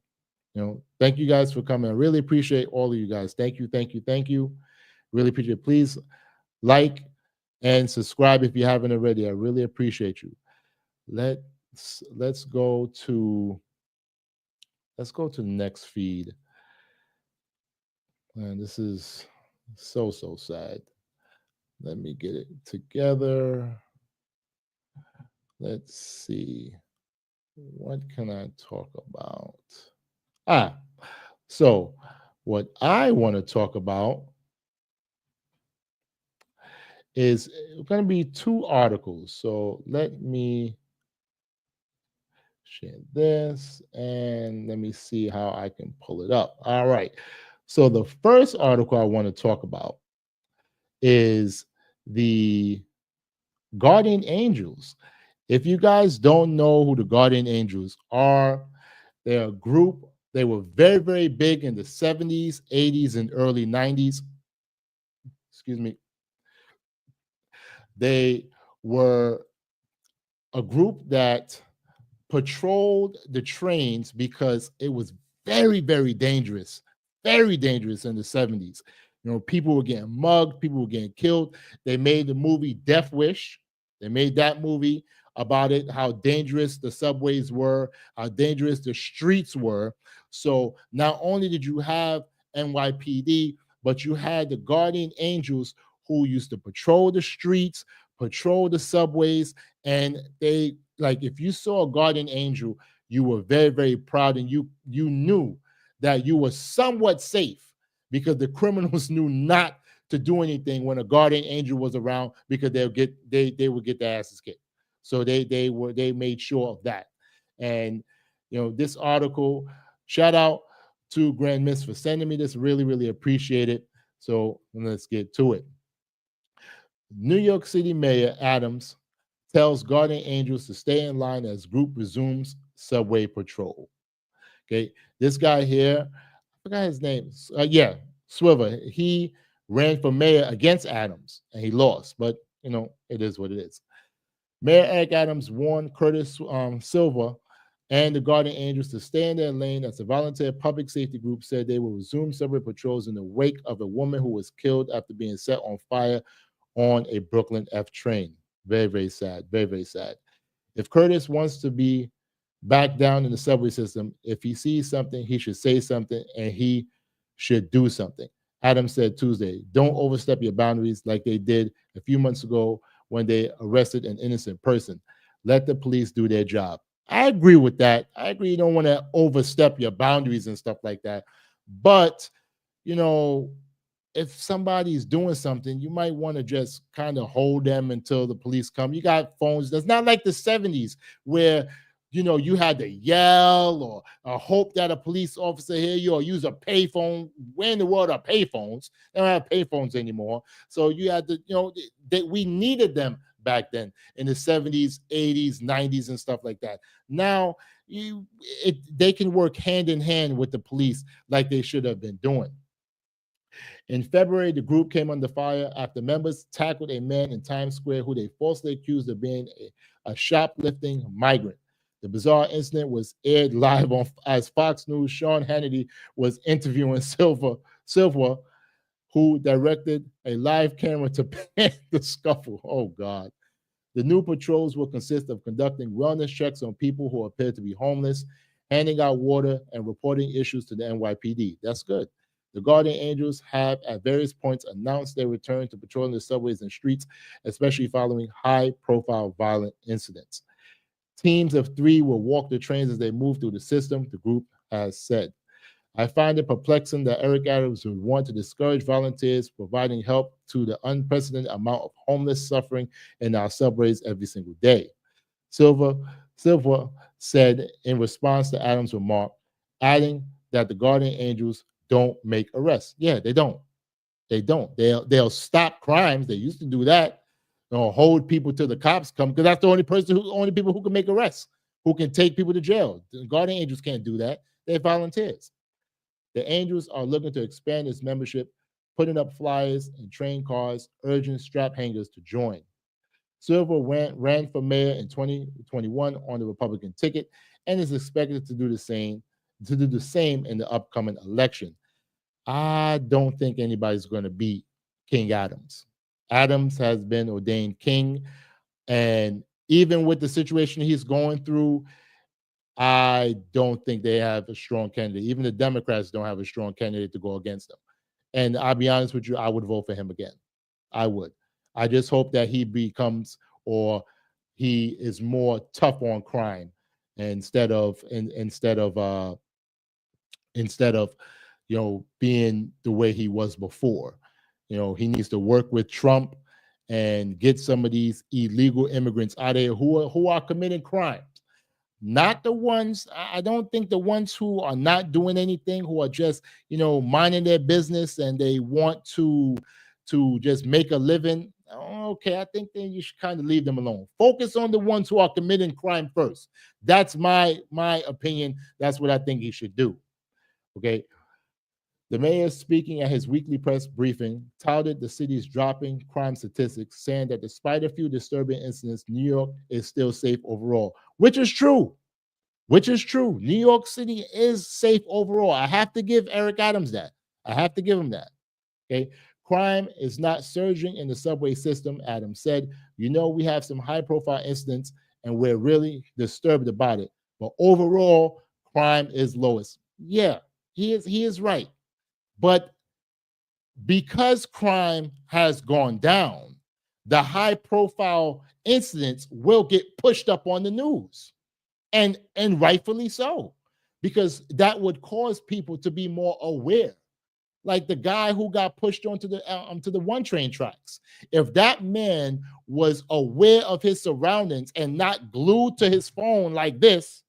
Thank you guys for coming. I really appreciate all of you guys. Thank you, thank you, thank you. Really appreciate it. Please like and subscribe if you haven't already. I really appreciate you. Let's go to the next feed. And this is so sad. Let me get it together. Let's see. What can I talk about? So what I want to talk about is going to be 2 articles. So let me share this and let me see how I can pull it up. All right. So the first article I want to talk about is the Guardian Angels. If you guys don't know who the Guardian Angels are, they're a group. They were very, very big in the 70s, 80s, and early 90s. Excuse me. They were a group that patrolled the trains because it was very, very dangerous in the 70s. People were getting mugged, people were getting killed. They made the movie Death Wish. They made that movie about it, how dangerous the subways were, how dangerous the streets were. So not only did you have NYPD, but you had the Guardian Angels who used to patrol the streets, patrol the subways, and they, like, if you saw a Guardian Angel, you were very, very proud, and you knew that you were somewhat safe because the criminals knew not to do anything when a Guardian Angel was around, because they would get their asses kicked. So they made sure of that. And this article, shout out to Grand Miss for sending me this. Really, really appreciate it. So let's get to it. New York City Mayor Adams tells Guardian Angels to stay in line as group resumes subway patrol. Okay, this guy here, I forgot his name. Swiver. He ran for mayor against Adams and he lost, but it is what it is. Mayor Eric Adams warned Curtis Silva and the Guardian Angels to stay in their lane as the volunteer public safety group said they will resume subway patrols in the wake of a woman who was killed after being set on fire on a Brooklyn F train. Very, very sad. Very, very sad. If Curtis wants to be back down in the subway system, if he sees something, he should say something and he should do something. Adams said Tuesday, don't overstep your boundaries like they did a few months ago when they arrested an innocent person. Let the police do their job. I agree with that. I agree you don't want to overstep your boundaries and stuff like that. But, if somebody's doing something, you might want to just kind of hold them until the police come. You got phones. That's not like the 70s where, you had to yell or hope that a police officer hear you or use a payphone. Where in the world are payphones? They don't have payphones anymore. So you had to, we needed them back then in the 70s, 80s, 90s, and stuff like that. Now, they can work hand in hand with the police like they should have been doing. In February, the group came under fire after members tackled a man in Times Square who they falsely accused of being a shoplifting migrant. The bizarre incident was aired live as Fox News' Sean Hannity was interviewing Silva, who directed a live camera to pan the scuffle. Oh, God. The new patrols will consist of conducting wellness checks on people who appear to be homeless, handing out water, and reporting issues to the NYPD. That's good. The Guardian Angels have at various points announced their return to patrolling the subways and streets, especially following high-profile violent incidents. Teams of 3 will walk the trains as they move through the system, the group has said. I find it perplexing that Eric Adams would want to discourage volunteers providing help to the unprecedented amount of homeless suffering in our subways every single day. Silva said in response to Adams' remark, adding that the Guardian Angels don't make arrests. Yeah, they don't. They don't. They'll stop crimes. They used to do that. Hold people till the cops come, because that's the only people who can make arrests, who can take people to jail. The Guardian Angels can't do that. They're volunteers. The Angels are looking to expand its membership, putting up flyers and train cars, urging strap hangers to join. Silva ran for mayor in 2021 on the Republican ticket and is expected to do the same in the upcoming election. I don't think anybody's going to beat King Adams. Adams has been ordained king, and even with the situation he's going through, I don't think they have a strong candidate. Even the Democrats don't have a strong candidate to go against him. And I'll be honest with you, I would vote for him again. I would. I just hope that he becomes, or he is more tough on crime instead of being the way he was before. He needs to work with Trump and get some of these illegal immigrants out of here who are committing crimes. Not the ones, I don't think the ones who are not doing anything, who are just, minding their business and they want to just make a living. Okay, I think then you should kind of leave them alone. Focus on the ones who are committing crime first. That's my opinion. That's what I think he should do. Okay. The mayor, speaking at his weekly press briefing, touted the city's dropping crime statistics, saying that despite a few disturbing incidents, New York is still safe overall, which is true. New York City is safe overall. I have to give Eric Adams that. I have to give him that. Okay. Crime is not surging in the subway system, Adams said. We have some high-profile incidents, and we're really disturbed about it. But overall, crime is lowest. Yeah, he is right. But because crime has gone down, the high-profile incidents will get pushed up on the news, and rightfully so, because that would cause people to be more aware. Like the guy who got pushed onto the one train tracks. If that man was aware of his surroundings and not glued to his phone like this,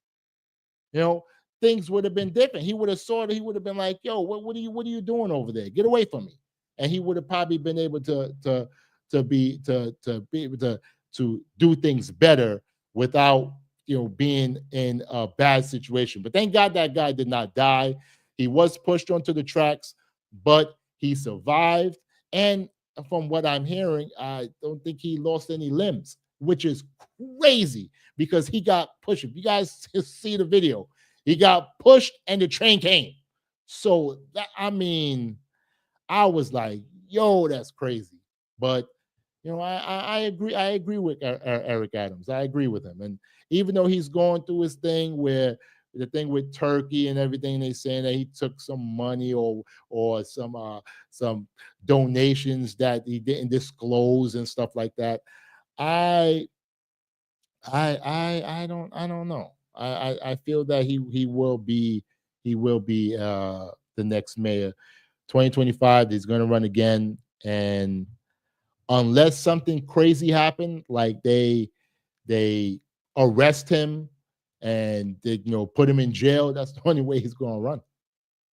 things would have been different. He would have he would have been like, yo, what are you doing over there? Get away from me. And he would have probably been able to be able to do things better without being in a bad situation. But thank God that guy did not die. He was pushed onto the tracks, but he survived. And from what I'm hearing, I don't think he lost any limbs, which is crazy because he got pushed. If you guys see the video, he got pushed and the train came. So I was like, yo, that's crazy. But I agree with Eric Adams. I agree with him. And even though he's going through his thing where the thing with Turkey and everything, they saying that he took some money or some donations that he didn't disclose and stuff like that. I don't know. I feel that he will be the next mayor. 2025, he's going to run again, and unless something crazy happened, like they arrest him and they put him in jail, that's the only way he's going to run.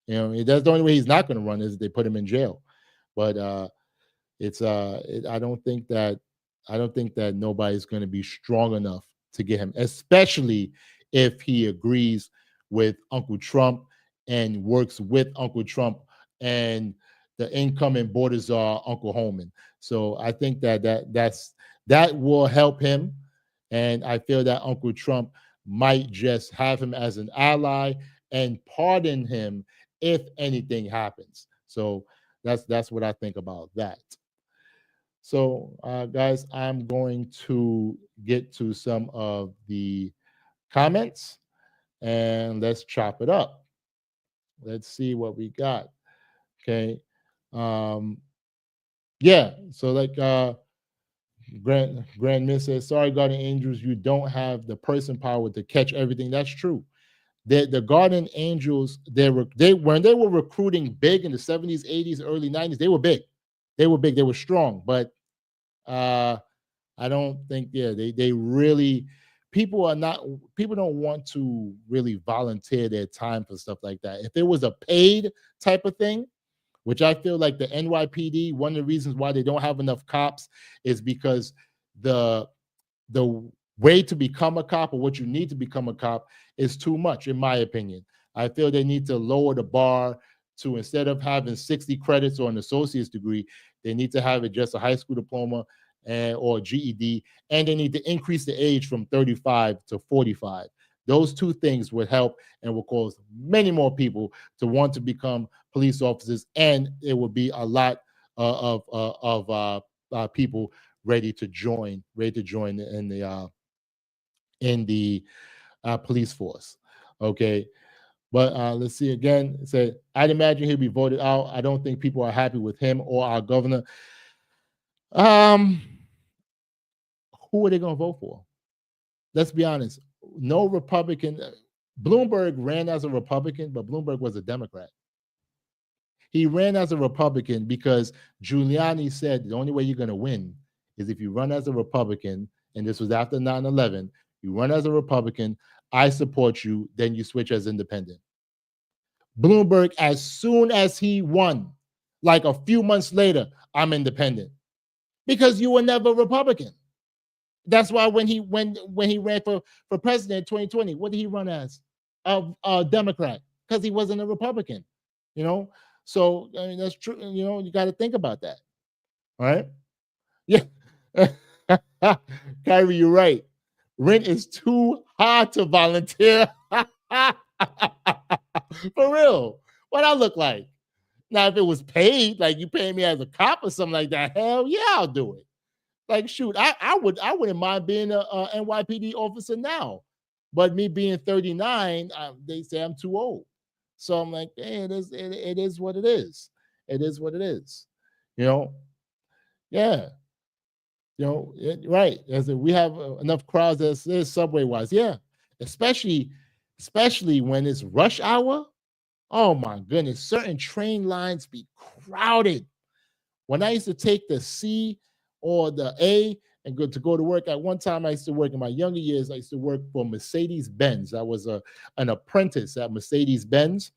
That's the only way he's not going to run, is they put him in jail. But I don't think that nobody's going to be strong enough to get him, especially if he agrees with Uncle Trump and works with Uncle Trump and the incoming border czar, Uncle Holman. So I think that will help him. And I feel that Uncle Trump might just have him as an ally and pardon him if anything happens. So that's what I think about that. So guys, I'm going to get to some of the comments and let's chop it up. Let's see what we got. Okay. Yeah. So like Grand Miss says, sorry, Guardian Angels, you don't have the person power to catch everything. That's true. The Guardian Angels, when they were recruiting big in the 70s, 80s, early 90s, they were big. They were big, they were strong, but I don't think, they really, people don't want to really volunteer their time for stuff like that. If it was a paid type of thing, which I feel like the NYPD, one of the reasons why they don't have enough cops is because the way to become a cop, or what you need to become a cop, is too much, in my opinion. I feel they need to lower the bar to, instead of having 60 credits or an associate's degree, they need to have it just a high school diploma or GED, and they need to increase the age from 35 to 45. Those two things would help and will cause many more people to want to become police officers, and it would be a lot of people ready to join in the police force. Okay, but let's see again. It said, I'd imagine he'll be voted out. I don't think people are happy with him or our governor. Who are they going to vote for? Let's be honest. No Republican. Bloomberg ran as a Republican, but Bloomberg was a Democrat. He ran as a Republican because Giuliani said the only way you're going to win is if you run as a Republican, and this was after 9/11, you run as a Republican, I support you, then you switch as independent. Bloomberg, as soon as he won, like a few months later, I'm independent. Because you were never Republican. That's why when he ran for president in 2020, what did he run as? A Democrat, because he wasn't a Republican, you know? So, I mean, that's true. You know, you got to think about that. All right. Yeah. Kyrie, you're right. Rent is too hard to volunteer. For real. What I look like? Now, if it was paid, like you paying me as a cop or something like that, hell yeah, I'll do it. Like, shoot, I wouldn't mind being a NYPD officer now. But me being 39, they say I'm too old. So I'm like, hey, it is what it is. It is what it is. You know? Yeah. You know, right. As we have enough crowds as is subway wise. Yeah. Especially when it's rush hour. Oh my goodness. Certain train lines be crowded. When I used to take the C or the A and go to work, at one time I used to work in my younger years, I used to work for Mercedes-Benz. I was an apprentice at Mercedes-Benz,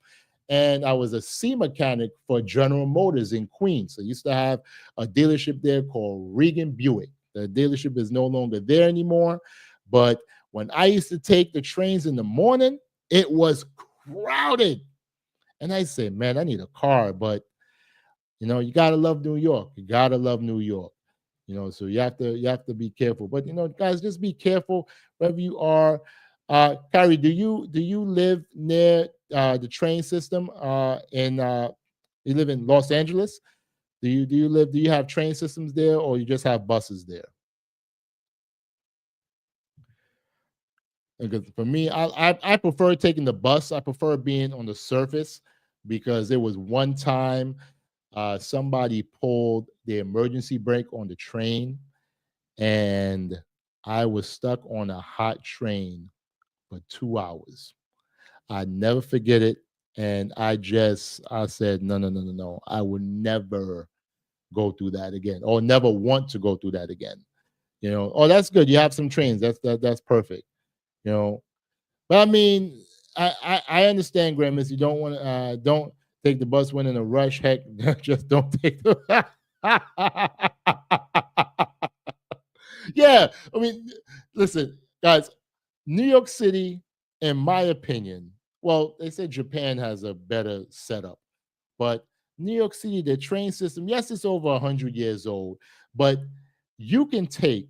and I was a C mechanic for General Motors in Queens. So I used to have a dealership there called Regan Buick. The dealership is no longer there anymore. But when I used to take the trains in the morning, it was crowded. And I said, man, I need a car, but you know, you gotta love New York. You gotta love New York. You know, so you have to be careful. But you know, guys, just be careful wherever you are. Kyrie, do you live near the train system you live in Los Angeles? Do you have train systems there, or you just have buses there? Because for me, I prefer taking the bus. I prefer being on the surface, because there was one time somebody pulled the emergency brake on the train, and I was stuck on a hot train for 2 hours. I never forget it. And I said, no. I will never go through that again, or never want to go through that again. You know, oh, that's good. You have some trains. That's perfect. You know, but I mean, I understand, Grammys. You don't take the bus when in a rush. Heck, just don't take the. Yeah, I mean, listen, guys. New York City, in my opinion, well, they said Japan has a better setup, but New York City, the train system, yes, it's over 100 years old, but you can take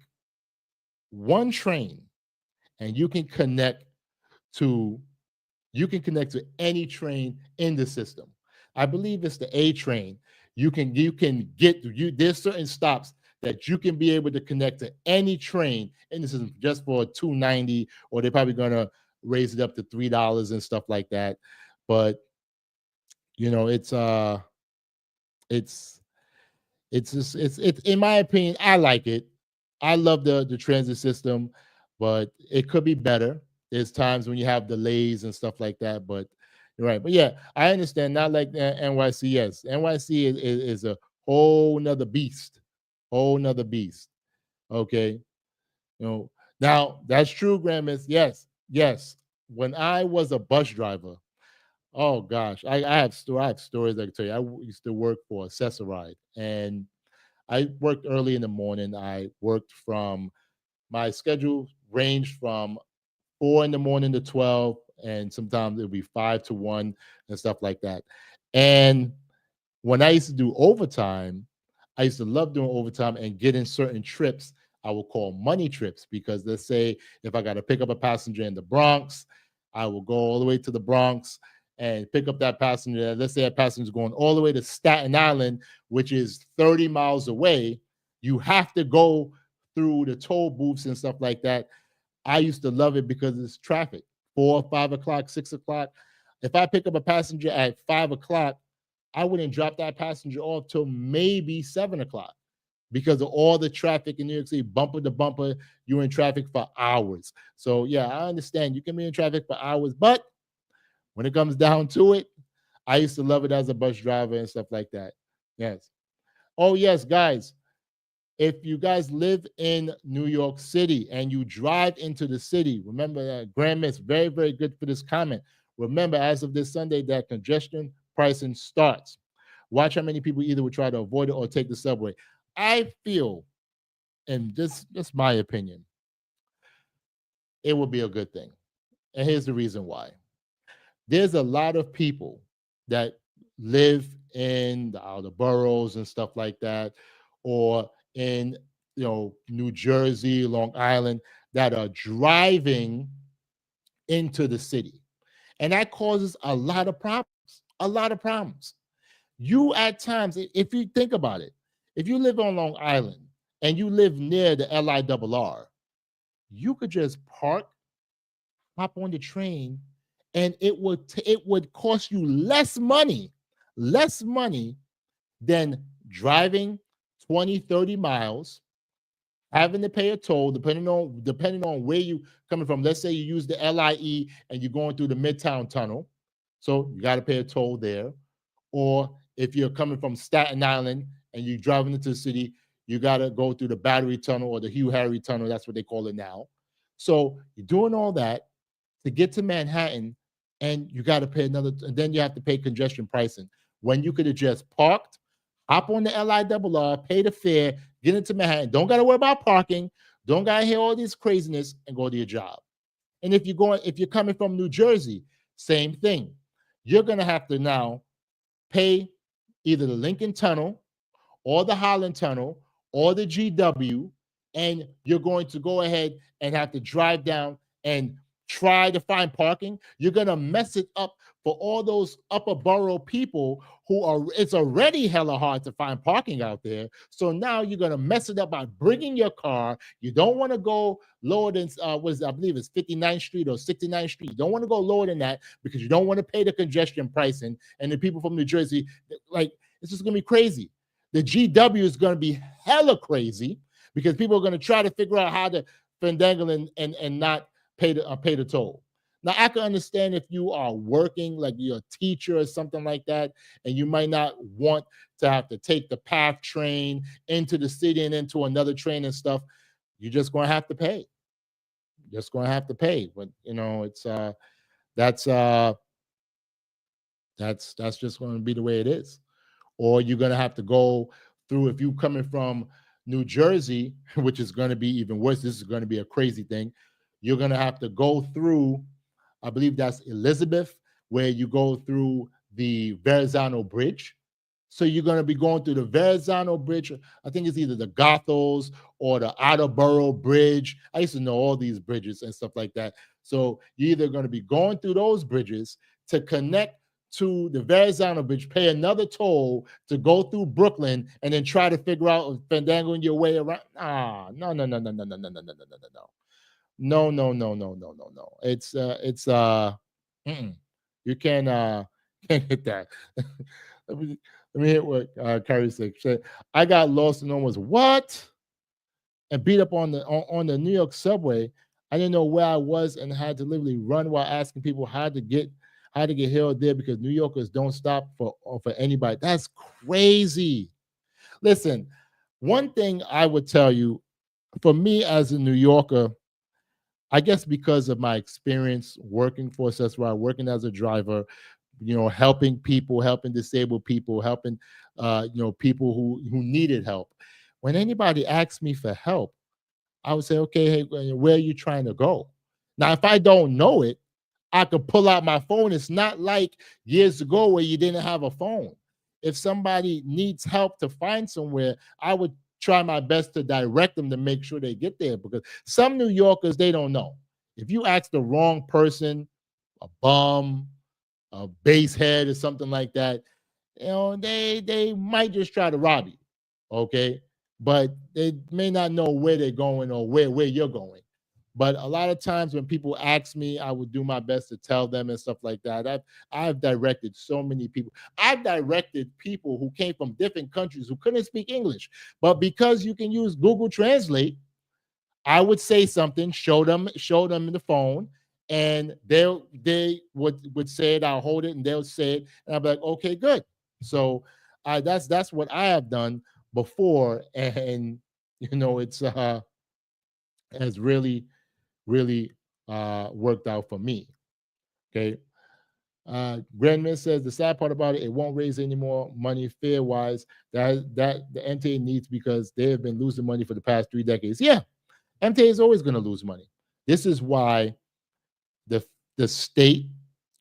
one train and to you can connect to any train in the system. I believe it's the A train. There's certain stops that you can be able to connect to any train in the system just for $2.90, or they're probably gonna raise it up to $3 and stuff like that. But you know, it's It's just it's in my opinion, I like it. I love the transit system, but it could be better. There's times when you have delays and stuff like that, but you're right. But yeah, I understand. Not like NYC. Yes, NYC is a whole nother beast, whole nother beast. Okay, you know. Now that's true, Grammys. Yes, yes. When I was a bus driver, oh gosh, I have stories I can tell you. Used to work for Accessoride, and I worked early in the morning. I worked from my schedule ranged from 4 in the morning to 12, and sometimes it'll be 5 to 1 and stuff like that. And when I used to do overtime, I used to love doing overtime and getting certain trips I will call money trips because let's say if I got to pick up a passenger in the Bronx, I will go all the way to the Bronx and pick up that passenger. Let's say that passenger is going all the way to Staten Island, which is 30 miles away. You have to go through the toll booths and stuff like that. I used to love it because it's traffic. 4, 5 o'clock, 6 o'clock. If I pick up a passenger at 5 o'clock, I wouldn't drop that passenger off till maybe 7 o'clock because of all the traffic in New York City, bumper to bumper. You're in traffic for hours. So, yeah, I understand you can be in traffic for hours, but when it comes down to it, I used to love it as a bus driver and stuff like that. Yes. Oh, yes, guys. If you guys live in New York City and you drive into the city, remember that Grand Miss, very, very good for this comment. Remember, as of this Sunday, that congestion pricing starts. Watch how many people either would try to avoid it or take the subway. I feel, and this is my opinion, it would be a good thing. And here's the reason why. There's a lot of people that live in the outer boroughs and stuff like that, or in New Jersey, Long Island, that are driving into the city. And that causes a lot of problems. A lot of problems. You at times, if you think about it, if you live on Long Island and you live near the LIRR, you could just park, hop on the train, and it would cost you less money than driving 20, 30 miles, having to pay a toll depending on where you coming from. Let's say you use the LIE and you're going through the Midtown Tunnel, so you got to pay a toll there. Or if you're coming from Staten Island and you're driving into the city, you got to go through the Battery Tunnel or the Hugh Harry Tunnel. That's what they call it now. So you're doing all that to get to Manhattan, and you got to pay and then you have to pay congestion pricing. When you could have just parked, hop on the LIRR, pay the fare, get into Manhattan. Don't got to worry about parking. Don't got to hear all this craziness and go to your job. And if you're coming from New Jersey, same thing. You're going to have to now pay either the Lincoln Tunnel or the Holland Tunnel or the GW, and you're going to go ahead and have to drive down and try to find parking. You're going to mess it up for all those upper borough people it's already hella hard to find parking out there. So now you're going to mess it up by bringing your car. You don't want to go lower than, I believe it's 59th Street or 69th Street. You don't want to go lower than that because you don't want to pay the congestion pricing. And the people from New Jersey, like, it's just going to be crazy. The GW is going to be hella crazy because people are going to try to figure out how to fandangle and not pay the toll. Now, I can understand if you are working, like you're a teacher or something like that, and you might not want to have to take the PATH train into the city and into another train and stuff. You're just going to have to pay. Just going to have to pay. But it's that's just going to be the way it is. Or you're going to have to go through, if you're coming from New Jersey, which is going to be even worse. This is going to be a crazy thing. You're going to have to go through, I believe that's Elizabeth, where you go through the Verrazano Bridge. So you're going to be going through the Verrazano Bridge. I think it's either the Goethals or the Attleboro Bridge. I used to know all these bridges and stuff like that. So you're either going to be going through those bridges to connect to the Verrazano Bridge, pay another toll to go through Brooklyn, and then try to figure out fandangling your way around. No. No. It's you can Can't hit that. Let me hit what Kyrie said. I got lost and almost what? And beat up on the New York subway. I didn't know where I was and had to literally run while asking people how to get healed there because New Yorkers don't stop for anybody. That's crazy. Listen, one thing I would tell you, for me as a New Yorker, I guess because of my experience working for SSRI, working as a driver, helping people, helping disabled people, helping people who needed help. When anybody asks me for help, I would say, okay, hey, where are you trying to go? Now, if I don't know it, I could pull out my phone. It's not like years ago where you didn't have a phone. If somebody needs help to find somewhere, I would try my best to direct them to make sure they get there, because some New Yorkers, they don't know. If you ask the wrong person, a bum, a base head or something like that, they might just try to rob you, okay? But they may not know where they're going or where you're going. But a lot of times when people ask me, I would do my best to tell them and stuff like that. I've directed so many people. I've directed people who came from different countries who couldn't speak English. But because you can use Google Translate, I would say something, show them in the phone, and they would say it. I'll hold it and they'll say it, and I'll be like, okay, good. So that's what I have done before, and it's has really worked out for me. Okay. Grandman says the sad part about it won't raise any more money fair wise that the MTA needs, because they have been losing money for the past 3 decades. Yeah, MTA is always going to lose money. This is why the state,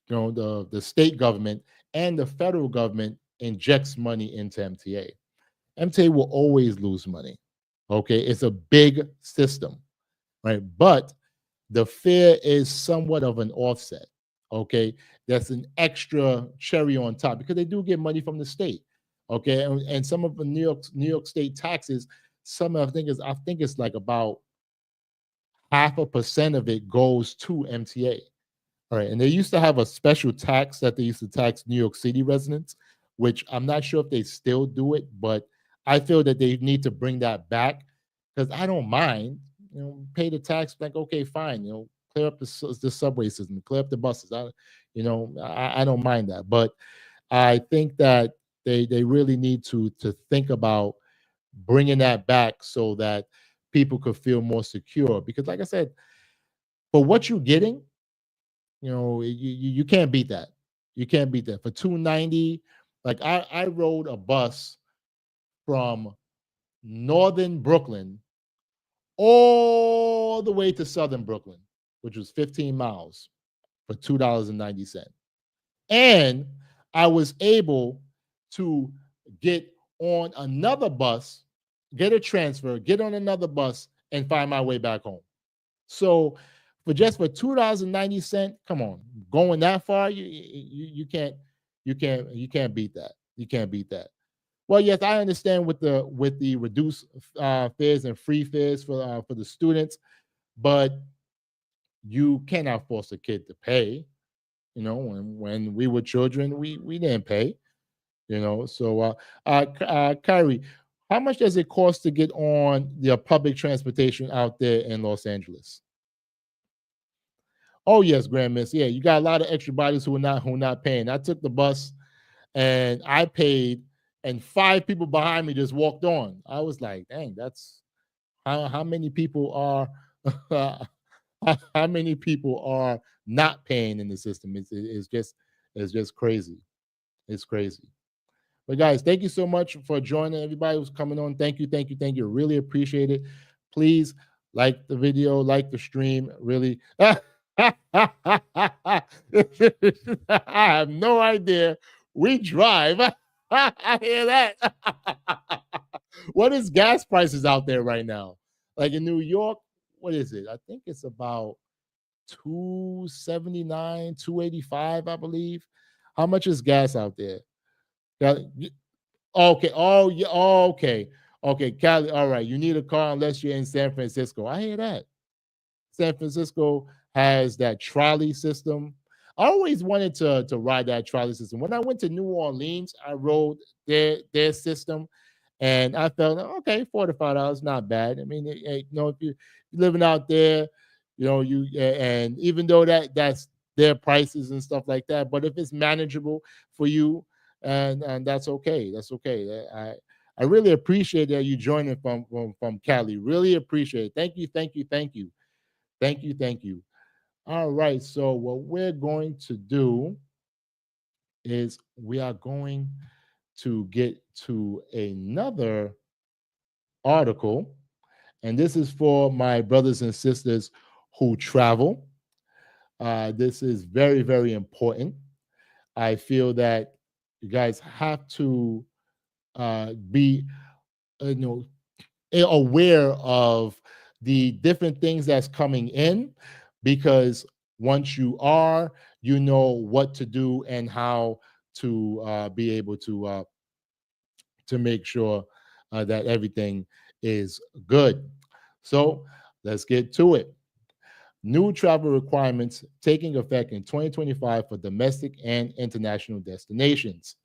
the state government and the federal government injects money into MTA. MTA will always lose money. Okay, it's a big system, right? But the fare is somewhat of an offset. Okay, that's an extra cherry on top because they do get money from the state. Okay, and some of the New York State taxes, I think it's like about 0.5% of it goes to MTA. All right, and they used to have a special tax that they used to tax New York City residents, which I'm not sure if they still do it, but I feel that they need to bring that back, because I don't mind, pay the tax. Like, okay, fine, clear up the subway system, clear up the buses. I don't mind that, but I think that they really need to think about bringing that back so that people could feel more secure. Because, like I said, for what you're getting, you can't beat that. You can't beat that for $2.90. Like I rode a bus from northern Brooklyn all the way to southern Brooklyn, which was 15 miles for $2.90. And I was able to get on another bus, get a transfer, get on another bus, and find my way back home. So for $2.90, come on, going that far, you can't beat that. You can't beat that. Well, yes, I understand with the reduced fares and free fares for the students, but you cannot force a kid to pay. When we were children, we didn't pay. So Kyrie, how much does it cost to get on the public transportation out there in Los Angeles? Oh yes, Grand Miss. Yeah, you got a lot of extra bodies who are not paying. I took the bus and I paid, and 5 people behind me just walked on. I was like, dang, that's how many people are how many people are not paying in the system. It's just crazy. It's crazy. But guys, thank you so much for joining. Everybody who's coming on, thank you. Really appreciate it. Please like the video, like the stream. Really. I have no idea. We drive. I hear that. What is gas prices out there right now? Like in New York, what is it? I think it's about $2.79, $2.85, I believe. How much is gas out there? Okay. Oh, yeah. Oh, okay. Okay, Cali. All right. You need a car unless you're in San Francisco. I hear that. San Francisco has that trolley system. I always wanted to ride that trolley system. When I went to New Orleans, I rode their system, and I felt okay, $45, not bad. I mean, you know, if you're living out there, you know, and even though that's their prices and stuff like that, but if it's manageable for you, and that's okay, that's okay. I really appreciate that you joining from Cali. Really appreciate it. Thank you, thank you, thank you, thank you, thank you. All right, so what we're going to do is we are going to get to another article, and this is for my brothers and sisters who travel. This is very, very important. I feel that you guys have to be, you know, aware of the different things that's coming in, because once you are, you know what to do and how to be able to make sure that everything is good. So let's get to it. New travel requirements taking effect in 2025 for domestic and international destinations.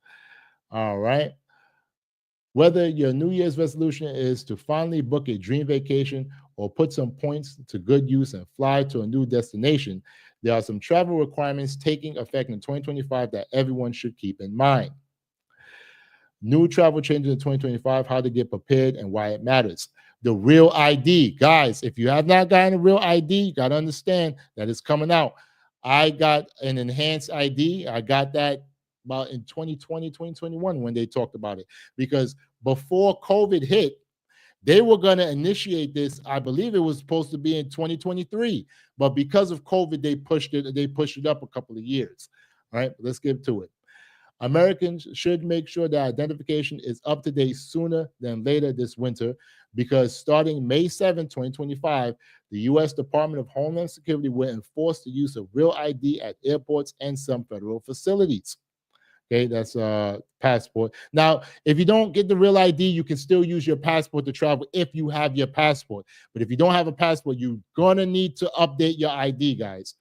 All right. Whether your New Year's resolution is to finally book a dream vacation or put some points to good use and fly to a new destination, there are some travel requirements taking effect in 2025 that everyone should keep in mind. New travel changes in 2025, how to get prepared and why it matters. The real ID. Guys, if you have not gotten a real ID, you got to understand that it's coming out. I got an enhanced ID. I got that about in 2020, 2021 when they talked about it. Because before COVID hit, they were going to initiate this. I believe it was supposed to be in 2023. But because of COVID, they pushed it up a couple of years. All right, let's get to it. Americans should make sure that identification is up to date sooner than later this winter, because starting May 7, 2025, the U.S. Department of Homeland Security will enforce the use of real ID at airports and some federal facilities. Okay, that's a passport. Now, if you don't get the real ID, you can still use your passport to travel if you have your passport. But if you don't have a passport, you're going to need to update your ID, guys.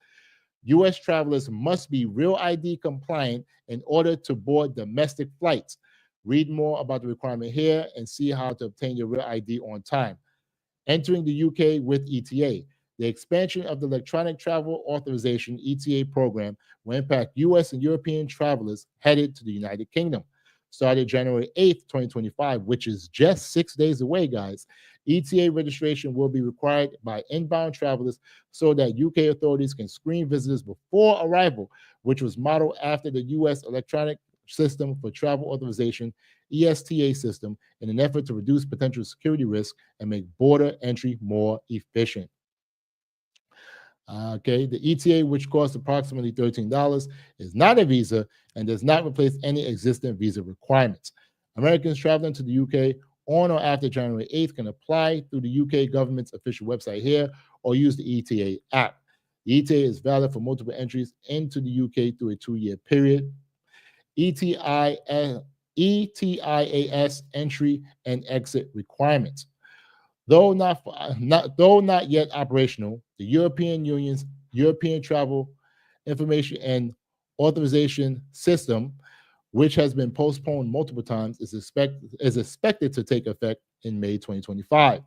U.S. travelers must be real ID compliant in order to board domestic flights. Read more about the requirement here and see how to obtain your real ID on time. Entering the UK with ETA. The expansion of the Electronic Travel Authorization (ETA) program will impact U.S. and European travelers headed to the United Kingdom. Started January 8th, 2025, which is just 6 days away, guys. ETA registration will be required by inbound travelers so that UK authorities can screen visitors before arrival, which was modeled after the U.S. Electronic System for Travel Authorization (ESTA) system in an effort to reduce potential security risk and make border entry more efficient. Okay, the ETA, which costs approximately $13, is not a visa and does not replace any existing visa requirements. Americans traveling to the UK on or after January 8th can apply through the UK government's official website here or use the ETA app. The ETA is valid for multiple entries into the UK through a 2-year period. ETIAS entry and exit requirements. Though not yet operational, the European Union's European Travel Information and Authorization System, which has been postponed multiple times, is expected to take effect in May 2025.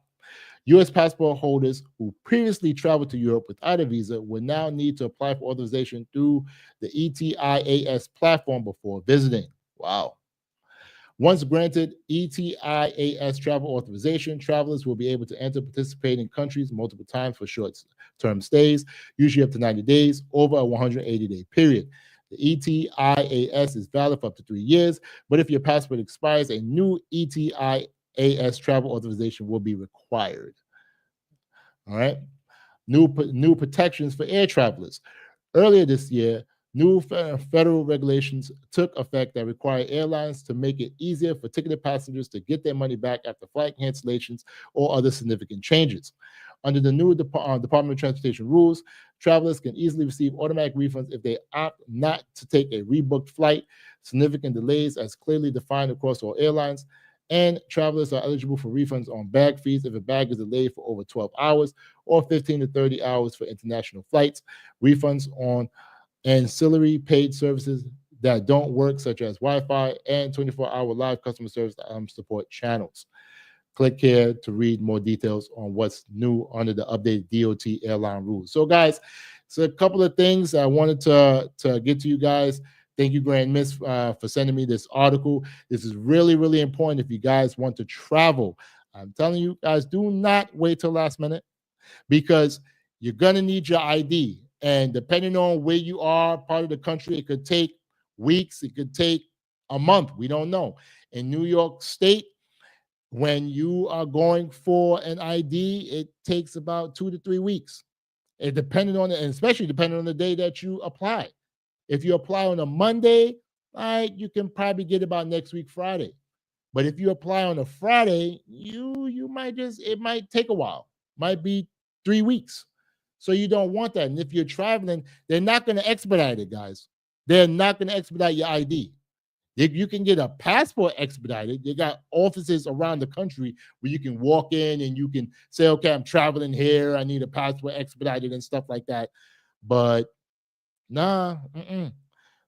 U.S. passport holders who previously traveled to Europe without a visa will now need to apply for authorization through the ETIAS platform before visiting. Wow. Once granted ETIAS travel authorization, travelers will be able to enter participating countries multiple times for short-term stays, usually up to 90 days, over a 180-day period. The ETIAS is valid for up to 3 years, but if your passport expires, a new ETIAS travel authorization will be required. All right. New protections for air travelers. Earlier this year, new federal regulations took effect that require airlines to make it easier for ticketed passengers to get their money back after flight cancellations or other significant changes. Under the new Department of Transportation rules, travelers can easily receive automatic refunds if they opt not to take a rebooked flight. Significant delays as clearly defined across all airlines, and travelers are eligible for refunds on bag fees if a bag is delayed for over 12 hours or 15 to 30 hours for international flights. Refunds on ancillary paid services that don't work, such as Wi-Fi and 24-hour live customer service support channels. Click here to read more details on what's new under the updated DOT airline rules. So, guys, so a couple of things I wanted to get to you guys. Thank you, Grand Miss, for sending me this article. This is really, really important if you guys want to travel. I'm telling you guys, do not wait till last minute, because you're going to need your ID. And depending on where you are, part of the country, it could take weeks. It could take a month. We don't know. In New York State, when you are going for an ID, it takes about 2 to 3 weeks. It depending on it, and especially depending on the day that you apply. If you apply on a Monday, all right, you can probably get about next week, Friday. But if you apply on a Friday, you might it might take a while. Might be 3 weeks. So you don't want that. And if you're traveling, they're not going to expedite it, guys. They're not going to expedite your ID. You can get a passport expedited. They got offices around the country where you can walk in and you can say, okay, I'm traveling here. I need a passport expedited and stuff like that. But nah,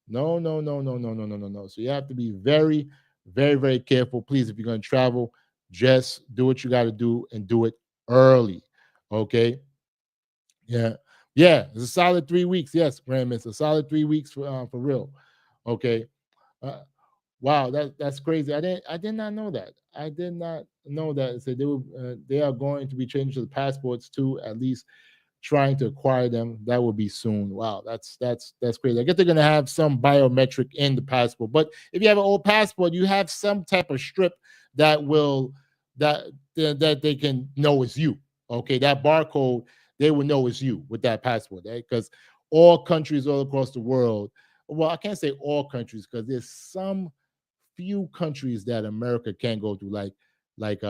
no. So you have to be very, very, very careful. Please, if you're going to travel, just do what you got to do and do it early. Okay. Yeah. It's a solid 3 weeks. Yes, Graham, it's a solid 3 weeks for real. Okay. Wow, that's crazy. I did not know that. I did not know that. So they are going to be changing the passports too, at least trying to acquire them. That will be soon. Wow, that's crazy. I guess they're gonna have some biometric in the passport. But if you have an old passport, you have some type of strip that will that they can know it's you. Okay, that barcode, they will know it's you with that passport, right? Because all countries all across the world, well, I can't say all countries because there's some few countries that America can't go to, like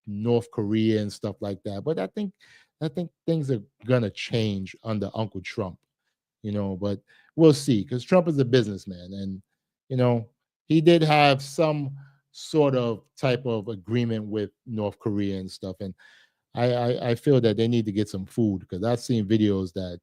North Korea and stuff like that. But I think things are gonna change under Uncle Trump, but we'll see, because Trump is a businessman, and he did have some sort of type of agreement with North Korea and stuff. And I feel that they need to get some food, because I've seen videos that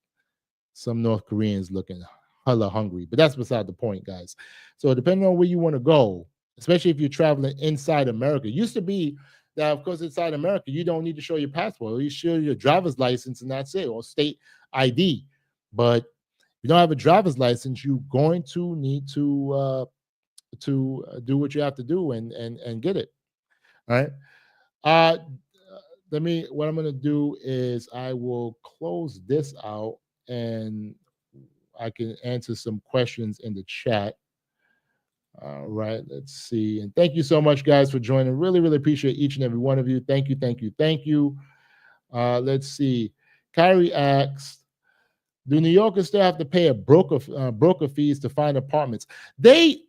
some North Koreans looking hella hungry. But that's beside the point, guys. So depending on where you want to go, especially if you're traveling inside America, it used to be that, of course, inside America, you don't need to show your passport. You show your driver's license and that's it, or state ID. But if you don't have a driver's license, you're going to need to do what you have to do and get it. All right. What I'm going to do is I will close this out, and I can answer some questions in the chat. All right, let's see. And thank you so much, guys, for joining. Really, really appreciate each and every one of you. Thank you. Let's see. Kyrie asks, do New Yorkers still have to pay a broker fees to find apartments? I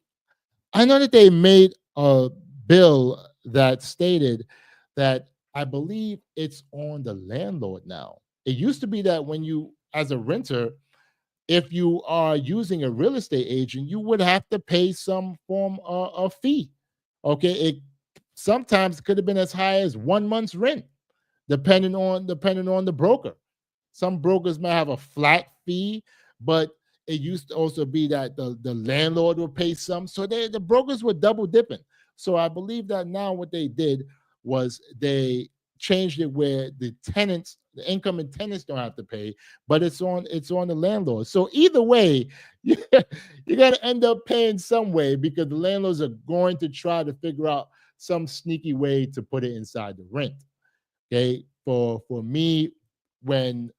know that they made a bill that stated that, I believe it's on the landlord now. It used to be that when you, as a renter, if you are using a real estate agent, you would have to pay some form of fee. Okay, it sometimes could have been as high as 1 month's rent, depending on the broker. Some brokers might have a flat fee, but it used to also be that the landlord would pay some. So the brokers were double dipping. So I believe that now what they did was they changed it where the incoming tenants don't have to pay, but it's on the landlord. So either way, you're going to end up paying some way, because the landlords are going to try to figure out some sneaky way to put it inside the rent. Okay, for me, when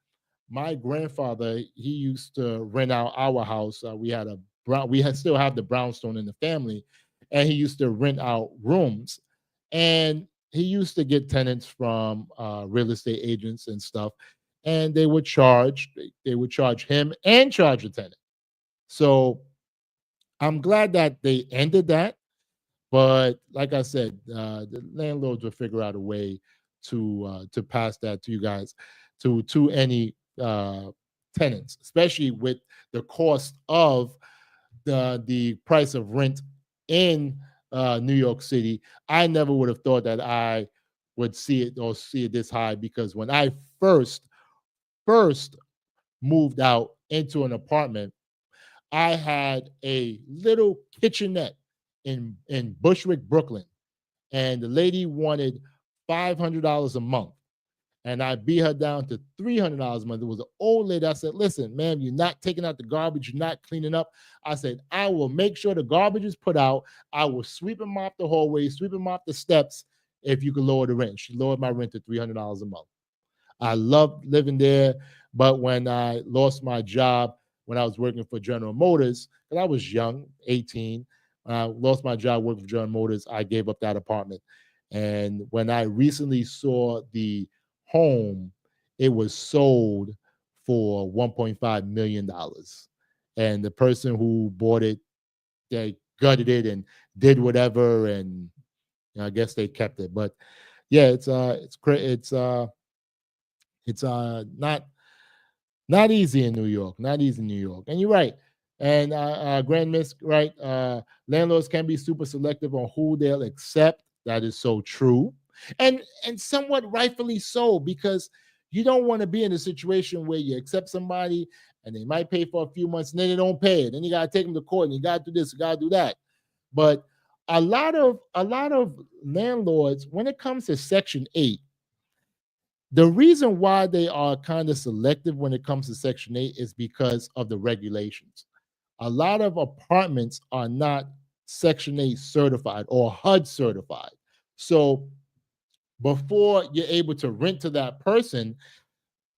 my grandfather, he used to rent out our house. We still have the brownstone in the family, and he used to rent out rooms, and he used to get tenants from real estate agents and stuff, and they would charge him and charge the tenant. So I'm glad that they ended that. But like I said, the landlords will figure out a way to pass that to you guys, to any tenants, especially with the cost of the price of rent in New York City. I never would have thought that I would see it this high, because when I first moved out into an apartment. I had a little kitchenette in Bushwick, Brooklyn, and the lady wanted $500 a month. And I beat her down to $300 a month. It was an old lady. I said, listen, ma'am, you're not taking out the garbage. You're not cleaning up. I said, I will make sure the garbage is put out. I will sweep and mop the hallway, sweep and mop the steps if you could lower the rent. She lowered my rent to $300 a month. I loved living there. But when I lost my job, when I was working for General Motors, and I was young, 18, when I lost my job working for General Motors, I gave up that apartment. And when I recently saw the home, it was sold for $1.5 million. And the person who bought it, they gutted it and did whatever, and I guess they kept it. But yeah, it's not easy in New York. Not easy in New York. And you're right. And Grand Miss, right? Landlords can be super selective on who they'll accept. That is so true. And somewhat rightfully so, because you don't want to be in a situation where you accept somebody and they might pay for a few months and then they don't pay it. Then you gotta take them to court and you gotta do this, you gotta do that. But a lot of landlords, when it comes to Section 8, the reason why they are kind of selective when it comes to Section 8 is because of the regulations. A lot of apartments are not Section 8 certified or HUD certified. So before you're able to rent to that person,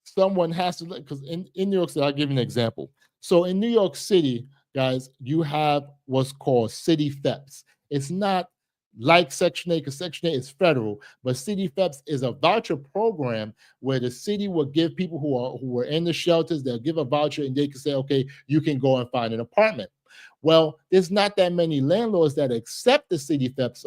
someone has to, because in New York City, I'll give you an example. So in New York City, guys, you have what's called city FEPs. It's not like Section 8, because Section 8 is federal, but city FEPs is a voucher program where the city will give people who are in the shelters, they'll give a voucher and they can say, okay, you can go and find an apartment. Well, there's not that many landlords that accept the city FEPS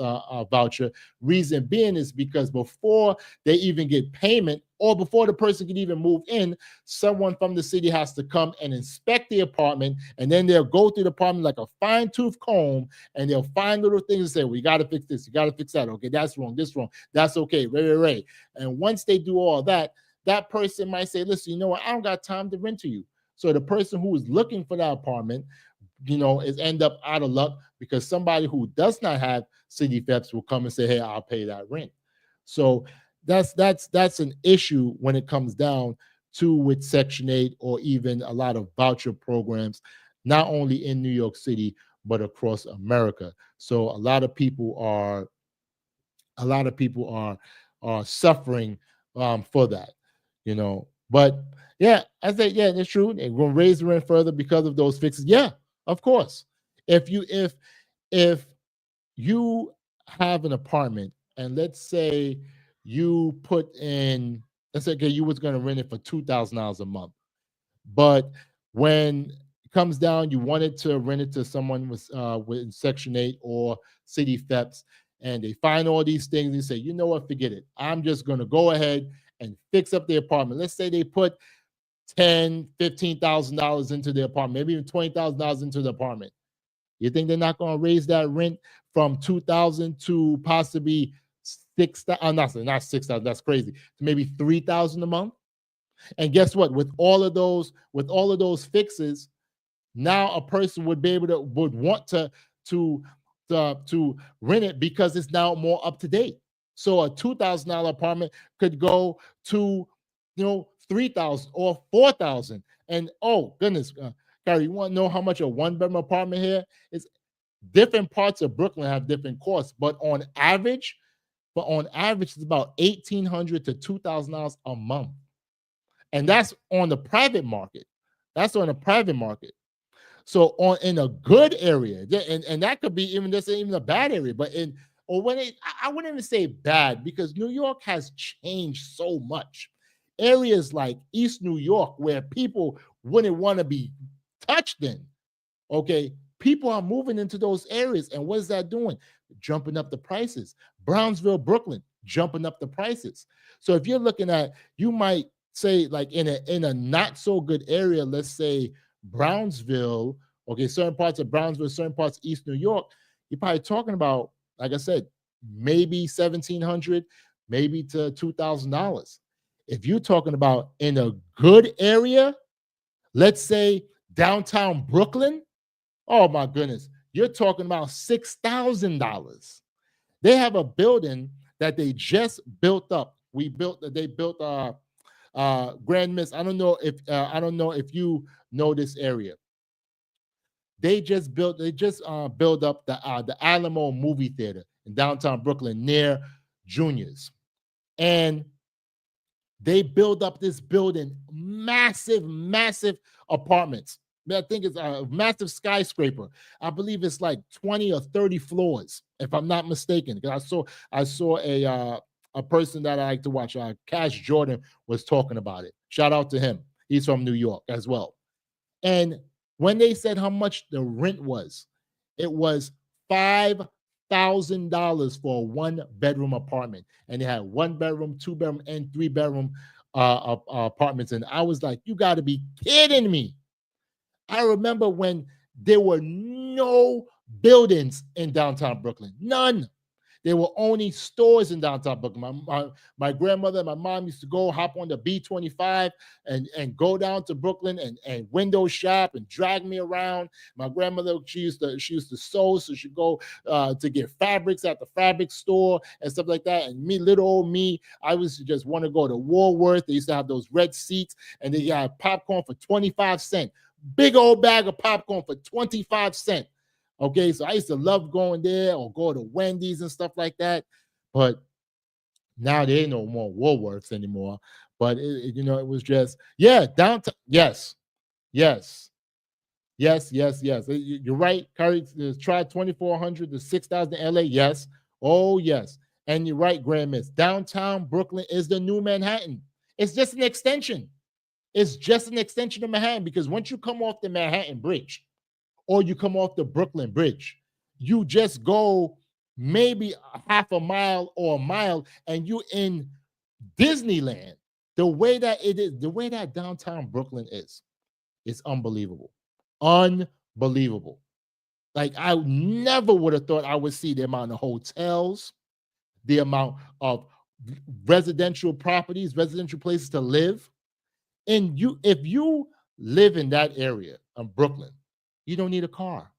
voucher. Reason being is because before they even get payment or before the person can even move in, someone from the city has to come and inspect the apartment, and then they'll go through the apartment like a fine-tooth comb, and they'll find little things and say, well, you got to fix this, you got to fix that. Okay, that's wrong, this wrong, that's okay, right. And once they do all that, that person might say, listen, you know what, I don't got time to rent to you. So the person who is looking for that apartment, is end up out of luck, because somebody who does not have city FEPs will come and say, hey, I'll pay that rent. So that's an issue when it comes down to with Section 8 or even a lot of voucher programs, not only in New York City, but across America. So a lot of people are suffering for that, But yeah, I say, yeah, it's true. They're going to raise the rent further because of those fixes. Yeah, of course. If you have an apartment and let's say you put in, let's say, okay, you was going to rent it for $2,000 a month, but when it comes down, you wanted to rent it to someone with Section 8 or city FEPs, and they find all these things and say, you know what, forget it. I'm just going to go ahead and fix up the apartment. Let's say they put $10,000, $15,000 into the apartment, maybe even $20,000 into the apartment. You think they're not going to raise that rent from $2,000 to possibly $6,000? Not $6,000. That's crazy. To maybe $3,000 a month. And guess what? With all of those fixes, now a person would want to rent it because it's now more up to date. So a $2,000 apartment could go to $3,000 or $4,000. And oh goodness, Gary, you want to know how much a one-bedroom apartment here is? Different parts of Brooklyn have different costs, but on average, it's about $1,800 to $2,000 a month, and that's on the private market. So in a good area, and that could be even a bad area, but I wouldn't even say bad, because New York has changed so much. Areas like East New York, where people wouldn't want to be touched in, okay, people are moving into those areas, and what is that doing? Jumping up the prices. Brownsville, Brooklyn, jumping up the prices. So if you're looking at, you might say, like in a not so good area, let's say Brownsville, okay, certain parts of Brownsville, certain parts of East New York, you're probably talking about, like I said, maybe $1,700, maybe to $2,000. If you're talking about in a good area, Let's say downtown Brooklyn. Oh my goodness, you're talking about $6,000. They have a building that they just built up. They built Grand Miss. I don't know if you know this area. They just built up the Alamo movie theater in downtown Brooklyn near Junior's. And they build up this building, massive apartments. I think it's a massive skyscraper. I believe it's like 20 or 30 floors, if I'm not mistaken. Because I saw a person that I like to watch, Cash Jordan, was talking about it. Shout out to him. He's from New York as well. And when they said how much the rent was, it was $5,000 for a 1-bedroom apartment. And they had 1-bedroom, 2-bedroom, and 3-bedroom apartments. And I was like, you got to be kidding me. I remember when there were no buildings in downtown Brooklyn, none. There were only stores in downtown Brooklyn. My grandmother and my mom used to go hop on the B25 and go down to Brooklyn and window shop and drag me around. My grandmother, she used to sew, so she'd go to get fabrics at the fabric store and stuff like that. And me, little old me, I was just want to go to Woolworth. They used to have those red seats, and they had popcorn for 25 cents. Big old bag of popcorn for 25 cents. Okay, so I used to love going there or go to Wendy's and stuff like that. But now there ain't no more Woolworths anymore. But it was just, downtown. Yes. You're right, Curry. Try 2,400 to 6,000 LA. Yes. Oh, yes. And you're right, Grand Miss. Downtown Brooklyn is the new Manhattan. It's just an extension. It's just an extension of Manhattan, because once you come off the Manhattan Bridge, or you come off the Brooklyn Bridge, you just go maybe a half a mile or a mile, and you're in Disneyland. The way that it is, the way that downtown Brooklyn is unbelievable. Unbelievable. Like, I never would have thought I would see the amount of hotels, the amount of residential properties, residential places to live. And if you live in that area of Brooklyn, you don't need a car.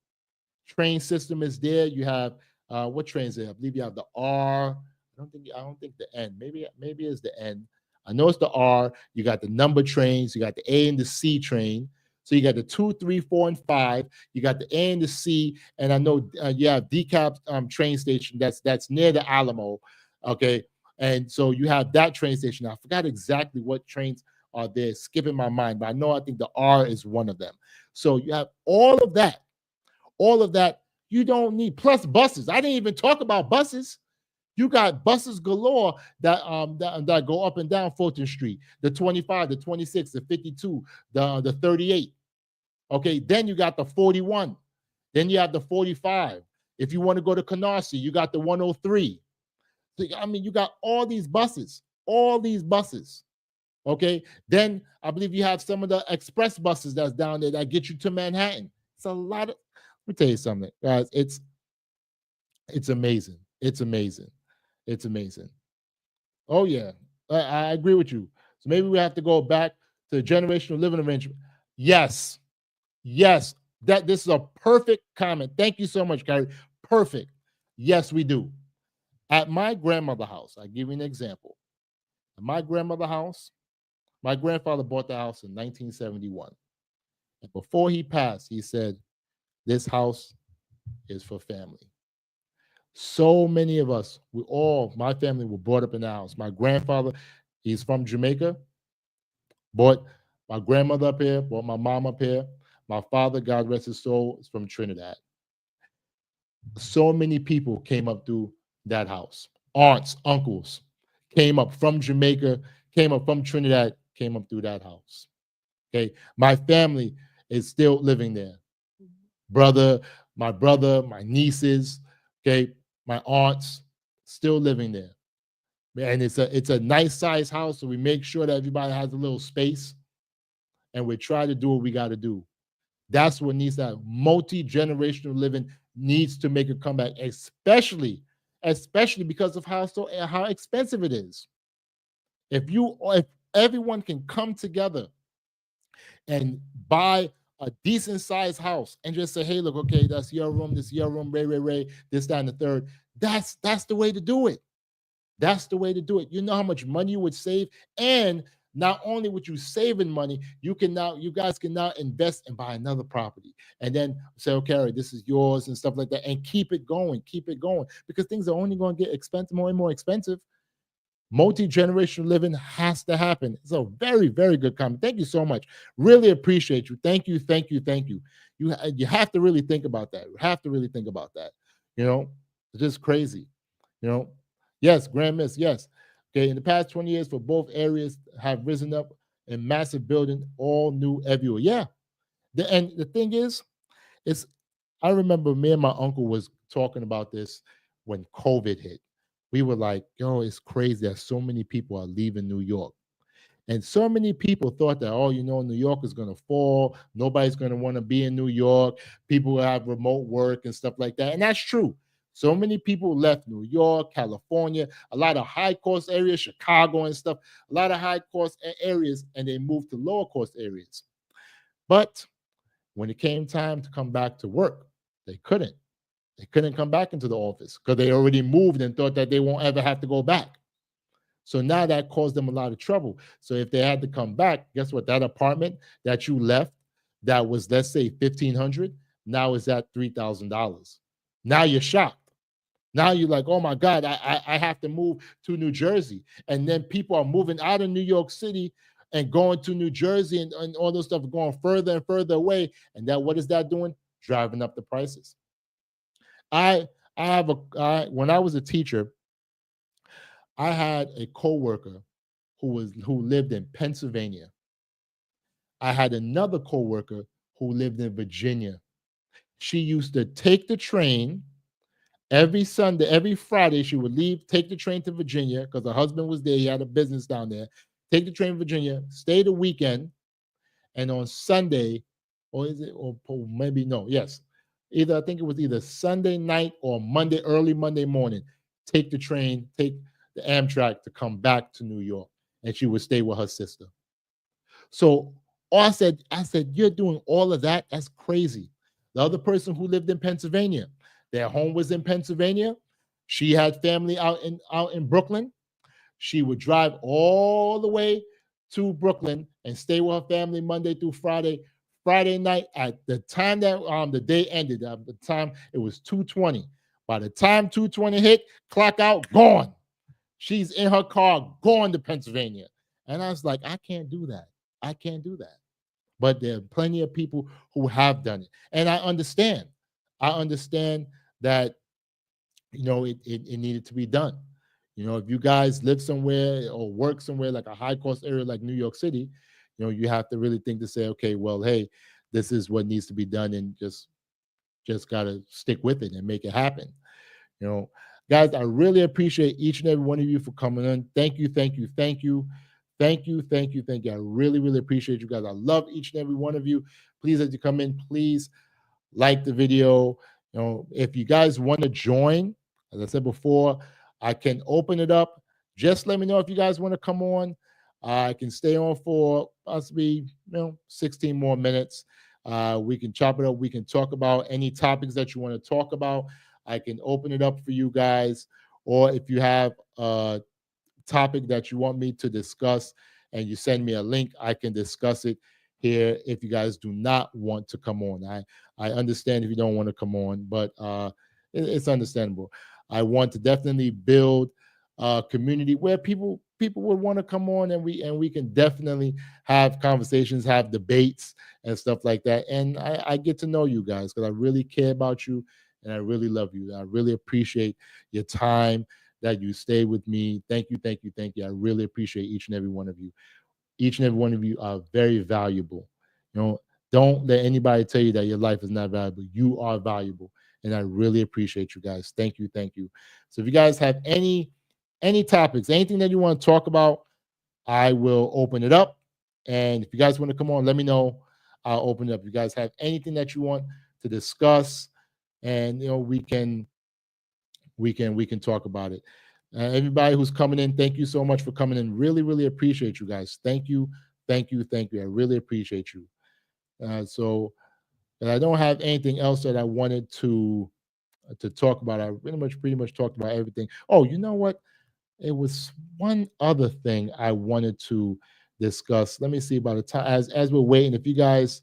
Train system is there. You have what trains there? I believe you have the R. I don't think the N. Maybe it's the N. I know it's the R. You got the number trains. You got the A and the C train. So you got the 2, 3, 4, and 5. You got the A and the C. And I know you have DeKalb train station that's near the Alamo. Okay, and so you have that train station. I forgot exactly what trains are there. Skipping my mind, but I think the R is one of them. So you have all of that you don't need, plus buses. I didn't even talk about buses. You got buses galore that go up and down Fulton Street, the 25, the 26, the 52, the 38. Okay, then you got the 41. Then you have the 45. If you want to go to Canarsie, you got the 103. So, you got all these buses. Okay, then I believe you have some of the express buses that's down there that get you to Manhattan. It's a lot of, let me tell you something, guys. It's amazing. It's amazing. Oh, yeah, I agree with you. So maybe we have to go back to generational living arrangement. Yes. This is a perfect comment. Thank you so much, Gary. Perfect. Yes, we do. At my grandmother's house, I'll give you an example. At my grandmother's house, my grandfather bought the house in 1971. And before he passed, he said, this house is for family. So many of us, my family were brought up in the house. My grandfather, he's from Jamaica, brought my grandmother up here, brought my mom up here. My father, God rest his soul, is from Trinidad. So many people came up through that house. Aunts, uncles came up from Jamaica, came up from Trinidad, came up through that house. Okay, my family is still living there. My brother, my nieces, okay, my aunts, still living there. And it's a nice size house, so we make sure that everybody has a little space, and we try to do what we got to do. That's what needs to happen. Multi-generational living needs to make a comeback, especially because of how expensive it is. If everyone can come together and buy a decent sized house and just say, hey, look, okay, that's your room, this is your room, Ray, this, that, and the third. That's the way to do it. That's the way to do it. You know how much money you would save, and not only would you saving money, you guys can now invest and buy another property, and then say, okay, this is yours and stuff like that, and keep it going, because things are only going to get expensive, more and more expensive. Multi-generational living has to happen. It's a very, very good comment. Thank you so much. Really appreciate you. Thank you. You have to really think about that. You have to really think about that. It's just crazy. Yes, Grand Miss, yes. Okay, in the past 20 years, for both areas have risen up in massive building, all new everywhere. Yeah. And the thing is I remember me and my uncle was talking about this when COVID hit. We were like, yo, it's crazy that so many people are leaving New York. And so many people thought that, New York is going to fall. Nobody's going to want to be in New York. People will have remote work and stuff like that. And that's true. So many people left New York, California, a lot of high cost areas, Chicago and stuff, a lot of high cost areas, and they moved to lower cost areas. But when it came time to come back to work, they couldn't. They couldn't come back into the office because they already moved and thought that they won't ever have to go back. So now that caused them a lot of trouble. So if they had to come back, guess what? That apartment that you left that was, let's say, $1,500, now is at $3,000. Now you're shocked. Now you're like, oh my God, I have to move to New Jersey. And then people are moving out of New York City and going to New Jersey and all those stuff, going further and further away. And what is that doing? Driving up the prices. When I was a teacher, I had a coworker who lived in Pennsylvania. I had another coworker who lived in Virginia. She used to take the train every Sunday, every Friday. She would leave, take the train to Virginia because her husband was there. He had a business down there. Take the train to Virginia, stay the weekend, and on Sunday, or maybe no, yes. I think it was either Sunday night or early Monday morning, take the train, take the Amtrak to come back to New York, and she would stay with her sister. So I said, you're doing all of that? That's crazy. The other person who lived in Pennsylvania, their home was in Pennsylvania. She had family out in Brooklyn. She would drive all the way to Brooklyn and stay with her family Monday through Friday. Friday night, at the time that the day ended, at the time it was 2:20. By the time 2:20 hit, clock out, gone. She's in her car, going to Pennsylvania. And I was like, I can't do that. I can't do that. But there are plenty of people who have done it. And I understand. I understand that, it needed to be done. If you guys live somewhere or work somewhere like a high cost area like New York City, you have to really think to say, okay, well, hey, this is what needs to be done, and just got to stick with it and make it happen. Guys, I really appreciate each and every one of you for coming in. Thank you. I really, really appreciate you guys. I love each and every one of you. Please, as you come in, please like the video. If you guys want to join, as I said before, I can open it up. Just let me know if you guys want to come on. I can stay on for possibly 16 more minutes. We can chop it up. We can talk about any topics that you want to talk about. I can open it up for you guys. Or if you have a topic that you want me to discuss and you send me a link, I can discuss it here if you guys do not want to come on. I understand if you don't want to come on, but it's understandable. I want to definitely build a community where people would want to come on, and we can definitely have conversations, have debates and stuff like that. And I get to know you guys because I really care about you and I really love you. I really appreciate your time that you stay with me. Thank you. I really appreciate each and every one of you. Each and every one of you are very valuable. Don't let anybody tell you that your life is not valuable. You are valuable. And I really appreciate you guys. Thank you. So if you guys have any topics, anything that you want to talk about, I will open it up. And if you guys want to come on, let me know. I'll open it up. If you guys have anything that you want to discuss, and we can talk about it. Everybody who's coming in, thank you so much for coming in. Really, really appreciate you guys. Thank you. Thank you. I really appreciate you. So I don't have anything else that I wanted to talk about. I pretty much talked about everything. Oh, you know what? It was one other thing I wanted to discuss. Let me see by the time as we're waiting. If you guys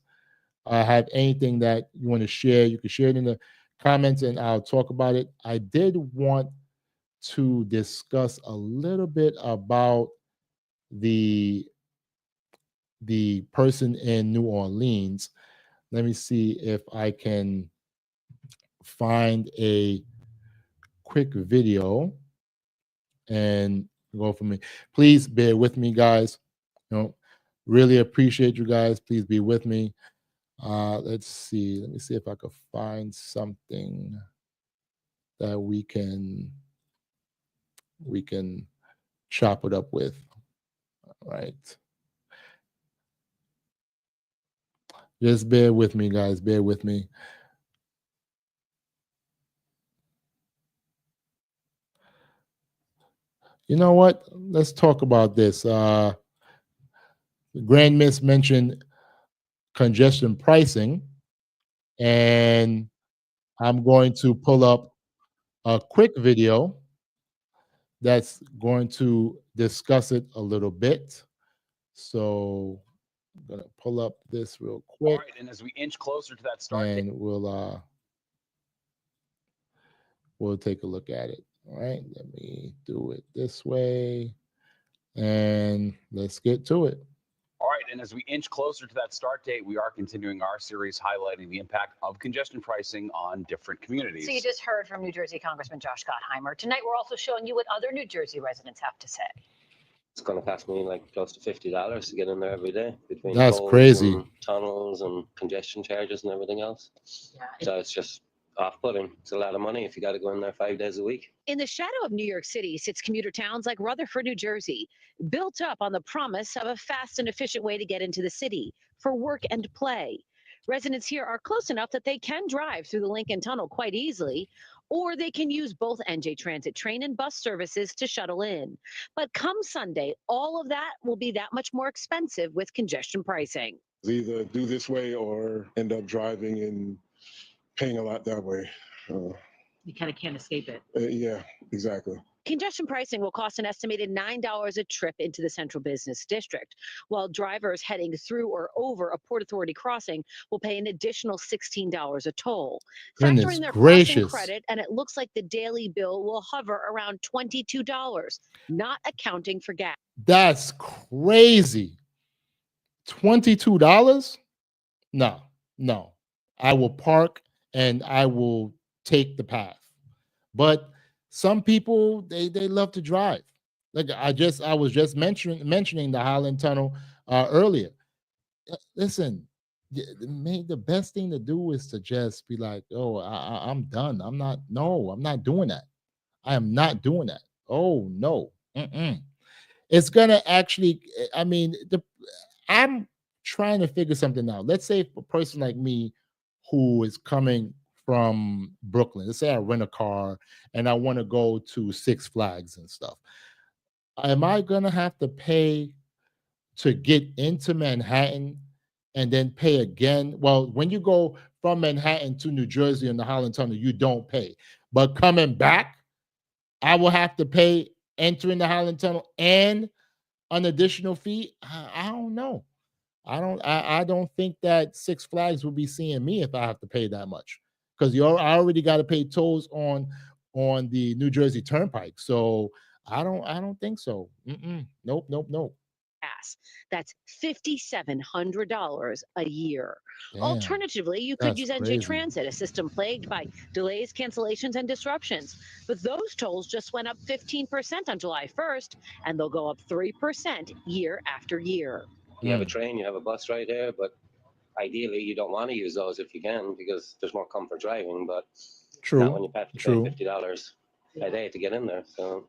have anything that you want to share, you can share it in the comments and I'll talk about it. I did want to discuss a little bit about the person in New Orleans. Let me see if I can find a quick video and go for me. Please bear with me, guys. Really appreciate you guys. Please be with me. Let's see. Let me see if I could find something that we can chop it up with. All right. Just bear with me, guys. Bear with me. You know what? Let's talk about this. Grand Miss mentioned congestion pricing, and I'm going to pull up a quick video that's going to discuss it a little bit. So I'm going to pull up this real quick. All right, and as we inch closer to that start and we'll take a look at it. All right, let me do it this way, and let's get to it. All right, and as we inch closer to that start date, we are continuing our series highlighting the impact of congestion pricing on different communities. So you just heard from New Jersey Congressman Josh Gottheimer. Tonight, we're also showing you what other New Jersey residents have to say. It's going to cost me like close to $50 to get in there every day between That's tolls crazy. and tunnels and congestion charges and everything else. Yeah. So it's just off-putting. It's a lot of money if you got to go in there 5 days a week. In the shadow of New York City sits commuter towns like Rutherford, New Jersey, built up on the promise of a fast and efficient way to get into the city for work and play. Residents here are close enough that they can drive through the Lincoln Tunnel quite easily, or they can use both NJ Transit train and bus services to shuttle in. But come Sunday, all of that will be that much more expensive with congestion pricing. Either do this way or end up driving and paying a lot that way. You kind of can't escape it. Yeah, exactly. Congestion pricing will cost an estimated $9 a trip into the central business district, while drivers heading through or over a Port Authority crossing will pay an additional $16 a toll. Goodness Factor in their gracious. crossing credit, and it looks like the daily bill will hover around $22, not accounting for gas. That's crazy. $22? No. I will park and I will take the path. But some people they love to drive. Like I was just mentioning the Highland Tunnel earlier. Listen, the best thing to do is to just be like, oh, I'm done. I'm not doing that. I am not doing that. Oh no. It's gonna actually, I mean, I'm trying to figure something out. Let's say a person like me who is coming from Brooklyn, let's say I rent a car and I want to go to Six Flags and stuff. Am I gonna have to pay to get into Manhattan and then pay again? Well, when you go from Manhattan to New Jersey in the Highland Tunnel, you don't pay. But coming back, I will have to pay entering the Highland Tunnel and an additional fee. I don't know. I don't think that Six Flags will be seeing me if I have to pay that much, because I already got to pay tolls on the New Jersey Turnpike. So I don't think so. Nope. That's $5,700 a year. Damn, Alternatively, you could that's use NJ crazy. Transit, a system plagued by delays, cancellations, and disruptions. But those tolls just went up 15% on July 1st, and they'll go up 3% year after year. You have a train, you have a bus right there, but ideally you don't want to use those if you can because there's more comfort driving, but not when you have to pay $50 a day to get in there. So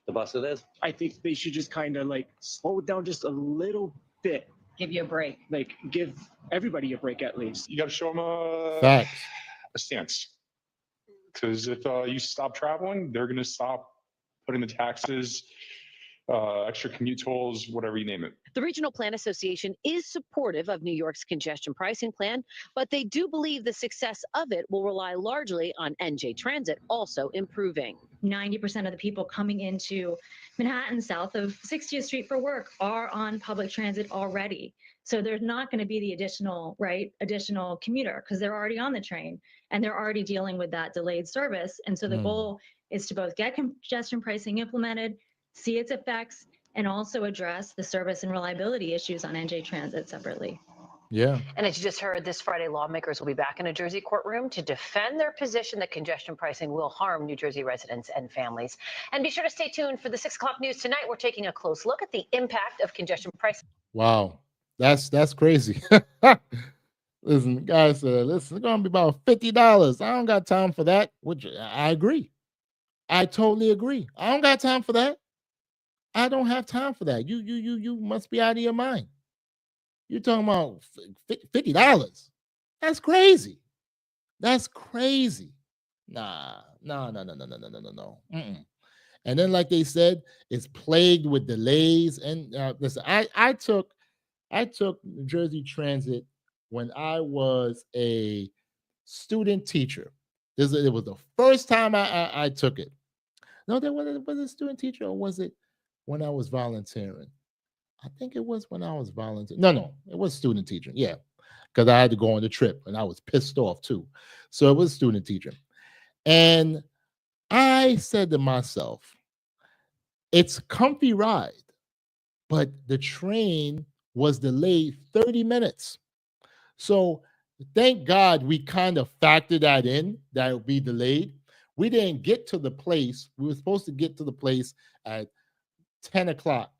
the bus it is. I think they should just kind of like slow it down just a little bit. Give you a break. Like give everybody a break at least. You got to show them Facts. a stance. Because if you stop traveling, they're going to stop putting the taxes extra commute tolls, whatever you name it. The Regional Plan Association is supportive of New York's congestion pricing plan, but they do believe the success of it will rely largely on NJ Transit also improving. 90% of the people coming into Manhattan south of 60th Street for work are on public transit already. So there's not going to be the additional commuter because they're already on the train and they're already dealing with that delayed service. And so the goal is to both get congestion pricing implemented, see its effects, and also address the service and reliability issues on NJ Transit separately. Yeah. And as you just heard, this Friday, lawmakers will be back in a Jersey courtroom to defend their position that congestion pricing will harm New Jersey residents and families. And be sure to stay tuned for the 6 o'clock news tonight. We're taking a close look at the impact of congestion pricing. Wow. That's crazy. Listen, guys, listen, it's gonna be about $50. I don't got time for that. Which I agree. I totally agree. I don't got time for that. I don't have time for that. You must be out of your mind. You're talking about $50. That's crazy. That's crazy. No. Mm-mm. And then, like they said, it's plagued with delays. And listen, I took New Jersey Transit when I was a student teacher. It was the first time I took it. No, there was a student teacher, or was it when I was volunteering? I think it was when I was volunteering. No, it was student teaching. Yeah, because I had to go on the trip and I was pissed off too. So it was student teaching. And I said to myself, it's a comfy ride, but the train was delayed 30 minutes. So thank God we kind of factored that in, that it would be delayed. We didn't get to the place. We were supposed to get to the place at 10 o'clock.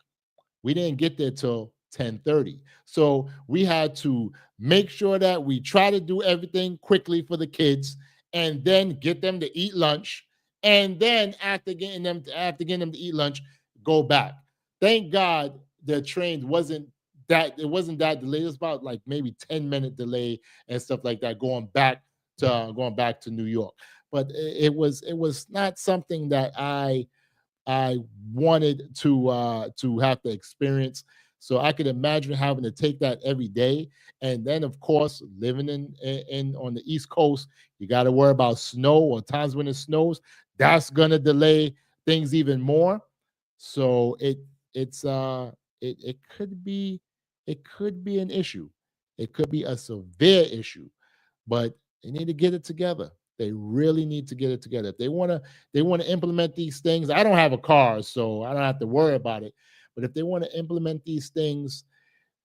We didn't get there till 10:30. So we had to make sure that we try to do everything quickly for the kids and then get them to eat lunch. And then after getting them to eat lunch, go back. Thank God the train wasn't that delayed. It was about like maybe 10-minute delay and stuff like that going back to New York. But it was not something that I wanted to have to experience. So I could imagine having to take that every day. And then, of course, living in on the East Coast, you got to worry about snow or times when it snows. That's gonna delay things even more. So it could be an issue. It could be a severe issue, but they need to get it together. They really need to get it together. If they want to implement these things. I don't have a car, so I don't have to worry about it. But if they want to implement these things,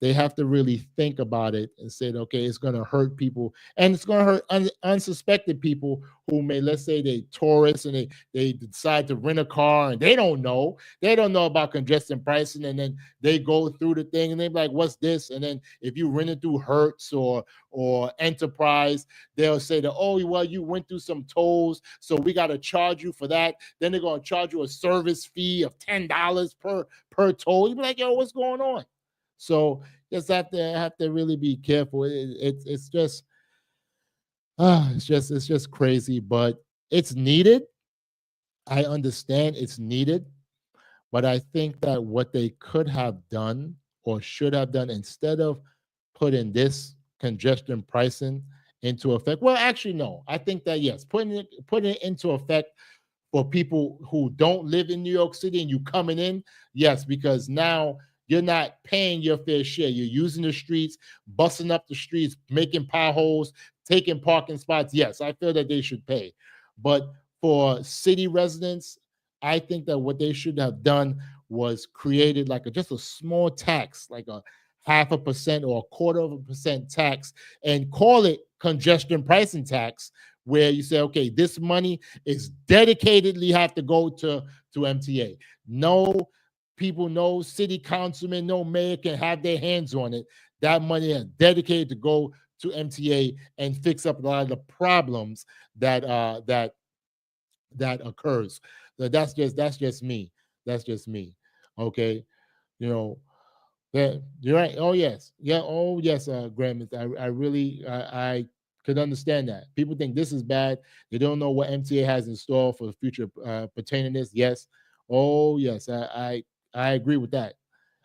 they have to really think about it and say, okay, it's going to hurt people, and it's going to hurt unsuspected people who may, let's say, they tourists and they decide to rent a car and they don't know about congestion pricing, and then they go through the thing and they're like, what's this? And then if you rent it through Hertz or Enterprise, they'll say that, oh, well, you went through some tolls, so we got to charge you for that. Then they're going to charge you a service fee of $10 per toll. You'll be like, yo, what's going on? So just have to really be careful. It's just crazy, but it's needed. I understand it's needed, but I think that what they could have done or should have done, instead of putting this congestion pricing into effect. Well, actually, no. I think that yes, putting it into effect for people who don't live in New York City and you coming in, yes, because now you're not paying your fair share. You're using the streets, busting up the streets, making potholes, taking parking spots. Yes, I feel that they should pay. But for city residents, I think that what they should have done was created like just a small tax, like a 0.5% or 0.25% tax, and call it congestion pricing tax, where you say, okay, this money is dedicatedly have to go to MTA. No people, no city councilman, no mayor can have their hands on it. That money is dedicated to go to MTA and fix up a lot of the problems that occurs. So that's just me. That's just me. Okay, you know. Yeah, you're right. Oh yes, yeah. Oh yes, Graham. I really I could understand that. People think this is bad. They don't know what MTA has in store for the future pertaining this. Yes. Oh yes, I agree with that.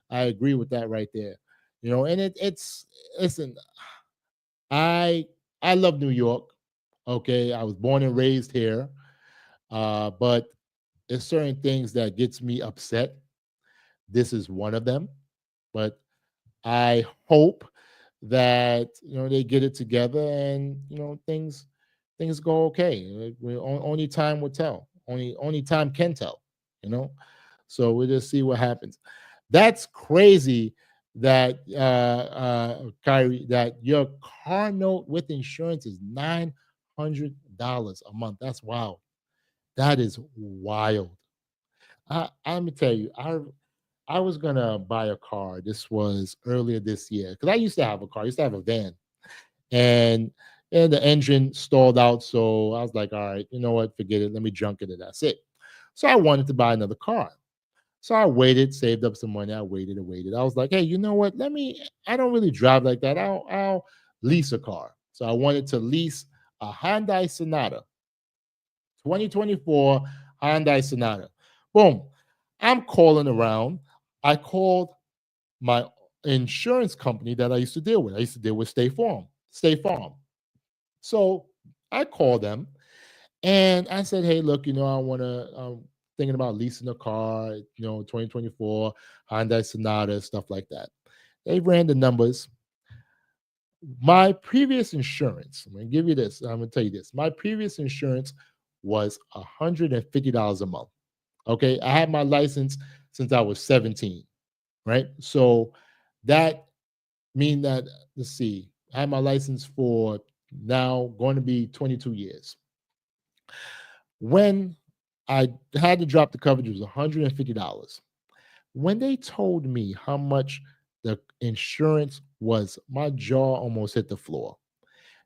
I agree with that right there. And it's listen. I I love New York. Okay, I was born and raised here, but there's certain things that gets me upset. This is one of them. But I hope that they get it together and things go okay. Only time will tell. Only time can tell. You know, so we'll just see what happens. That's crazy that Kyrie, that your car note with insurance is $900 a month. That's wild. That is wild. I'm gonna tell you, I was gonna buy a car. This was earlier this year because I used to have a car. I used to have a van, and the engine stalled out. So I was like, all right, you know what? Forget it. Let me junk it, and that's it. So I wanted to buy another car. So I waited, saved up some money. I waited and waited. I was like, hey, you know what? I don't really drive like that. I'll lease a car. So I wanted to lease a Hyundai Sonata, 2024 Hyundai Sonata. Boom. I'm calling around. I called my insurance company that I used to deal with. I used to deal with State Farm. State Farm. So I called them and I said, hey, look, I want to, thinking about leasing a car, 2024 Hyundai Sonata, stuff like that. They ran the numbers. My previous insurance, I'm going to give you this. I'm going to tell you this. My previous insurance was $150 a month. Okay. I had my license since I was 17, right? So that mean that, let's see, I had my license for now going to be 22 years. When I had to drop the coverage, it was $150. When they told me how much the insurance was, my jaw almost hit the floor.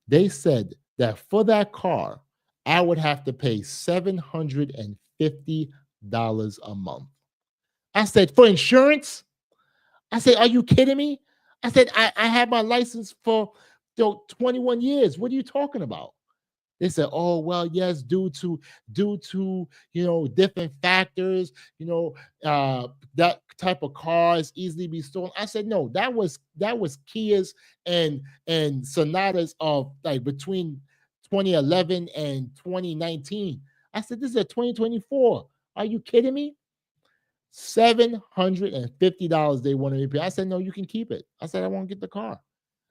They said that for that car, I would have to pay $750 a month. I said, for insurance? I said, are you kidding me? I said, I had my license for 21 years. What are you talking about? They said, "Oh well, yes, due to different factors, that type of cars easily be stolen." I said, "No, that was Kias and Sonatas of like between 2011 and 2019." I said, "This is a 2024. Are you kidding me?" $750 they wanted me to pay. I said, "No, you can keep it." I said, "I won't get the car."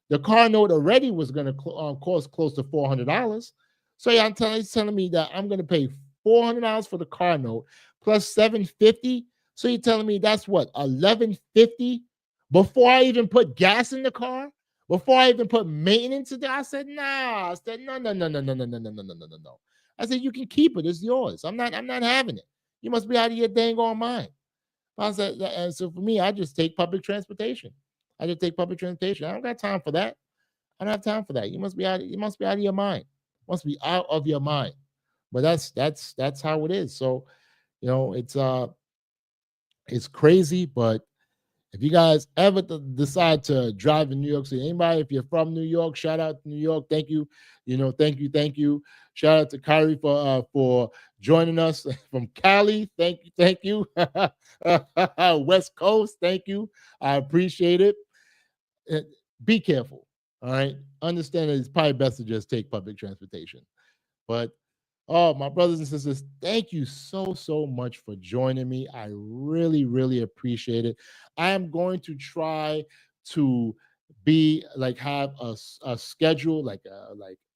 The car note already was going to cost close to $400. So yeah, he's telling me that I'm going to pay $400 for the car note plus $750. So you're telling me that's what, $1150 before I even put gas in the car, before I even put maintenance in there. I said, nah. I said, no, no, no, no, no, no, no, no, no, no, no, no, no. I said, you can keep it. It's yours. I'm not having it. You must be out of your dang on mind. I said, and so for me, I just take public transportation. I just take public transportation. I don't got time for that. I don't have time for that. You must be out of your mind. Must be out of your mind. But that's how it is. So, it's crazy, but if you guys ever decide to drive in New York City, anybody, if you're from New York, shout out to New York. Thank you. Thank you. Shout out to Kyrie for joining us from Cali. Thank you. West Coast, thank you. I appreciate it. Be careful. All right. Understand that it's probably best to just take public transportation. But my brothers and sisters, thank you so much for joining me. I really, really appreciate it. I am going to try to be like have a schedule like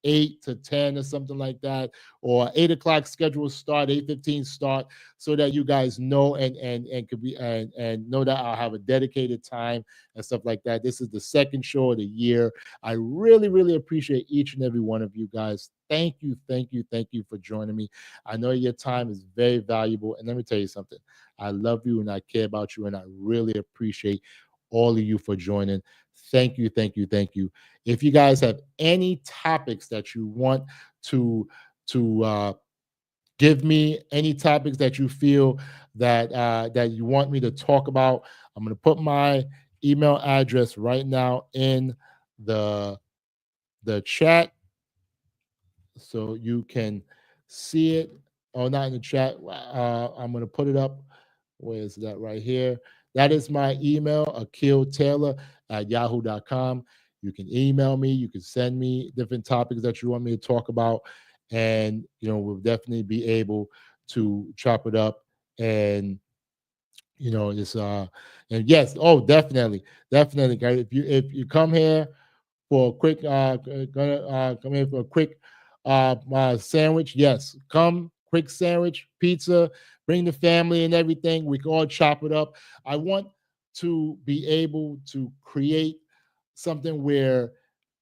8 to 10 or something like that, or 8 o'clock schedule start, 8:15 start, so that you guys know and could be and know that I'll have a dedicated time and stuff like that. This is the second show of the year. I really, really appreciate each and every one of you guys. Thank you for joining me. I know your time is very valuable, and let me tell you something. I love you and I care about you, and I really appreciate all of you for joining. Thank you. If you guys have any topics that you want to give me, any topics that you feel that you want me to talk about, I'm going to put my email address right now in the chat so you can see it. Oh, not in the chat. I'm going to put it up Where is that? Right here. That is my email, akieltaylor@yahoo.com. You can email me. You can send me different topics that you want me to talk about. And, we'll definitely be able to chop it up. And, it's, and yes, oh, definitely, guys. If you come here for a quick, come here for a quick sandwich, yes, come, quick sandwich, pizza, bring the family and everything. We can all chop it up. I want to be able to create something where,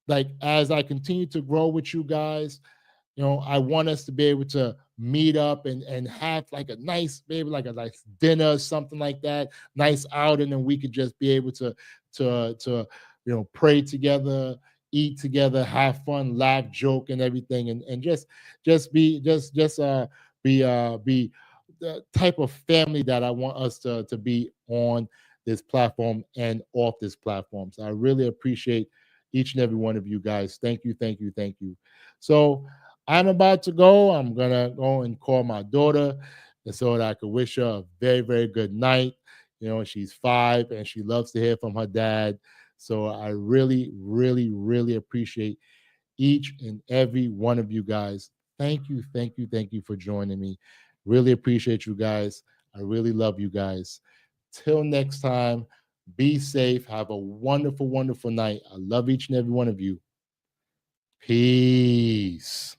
like, as I continue to grow with you guys, I want us to be able to meet up and have like a nice, maybe like a nice dinner or something like that, nice outing, and we could just be able to pray together, eat together, have fun, laugh, joke, and everything, and just be be the type of family that I want us to be on this platform and off this platform. So I really appreciate each and every one of you guys. Thank you, thank you, thank you. So I'm about to go. I'm gonna go and call my daughter, and so that I could wish her a very, very good night. She's 5 and she loves to hear from her dad. So I really, really, really appreciate each and every one of you guys. Thank you, thank you, thank you for joining me. Really appreciate you guys. I really love you guys. Till next time, be safe. Have a wonderful, wonderful night. I love each and every one of you. Peace.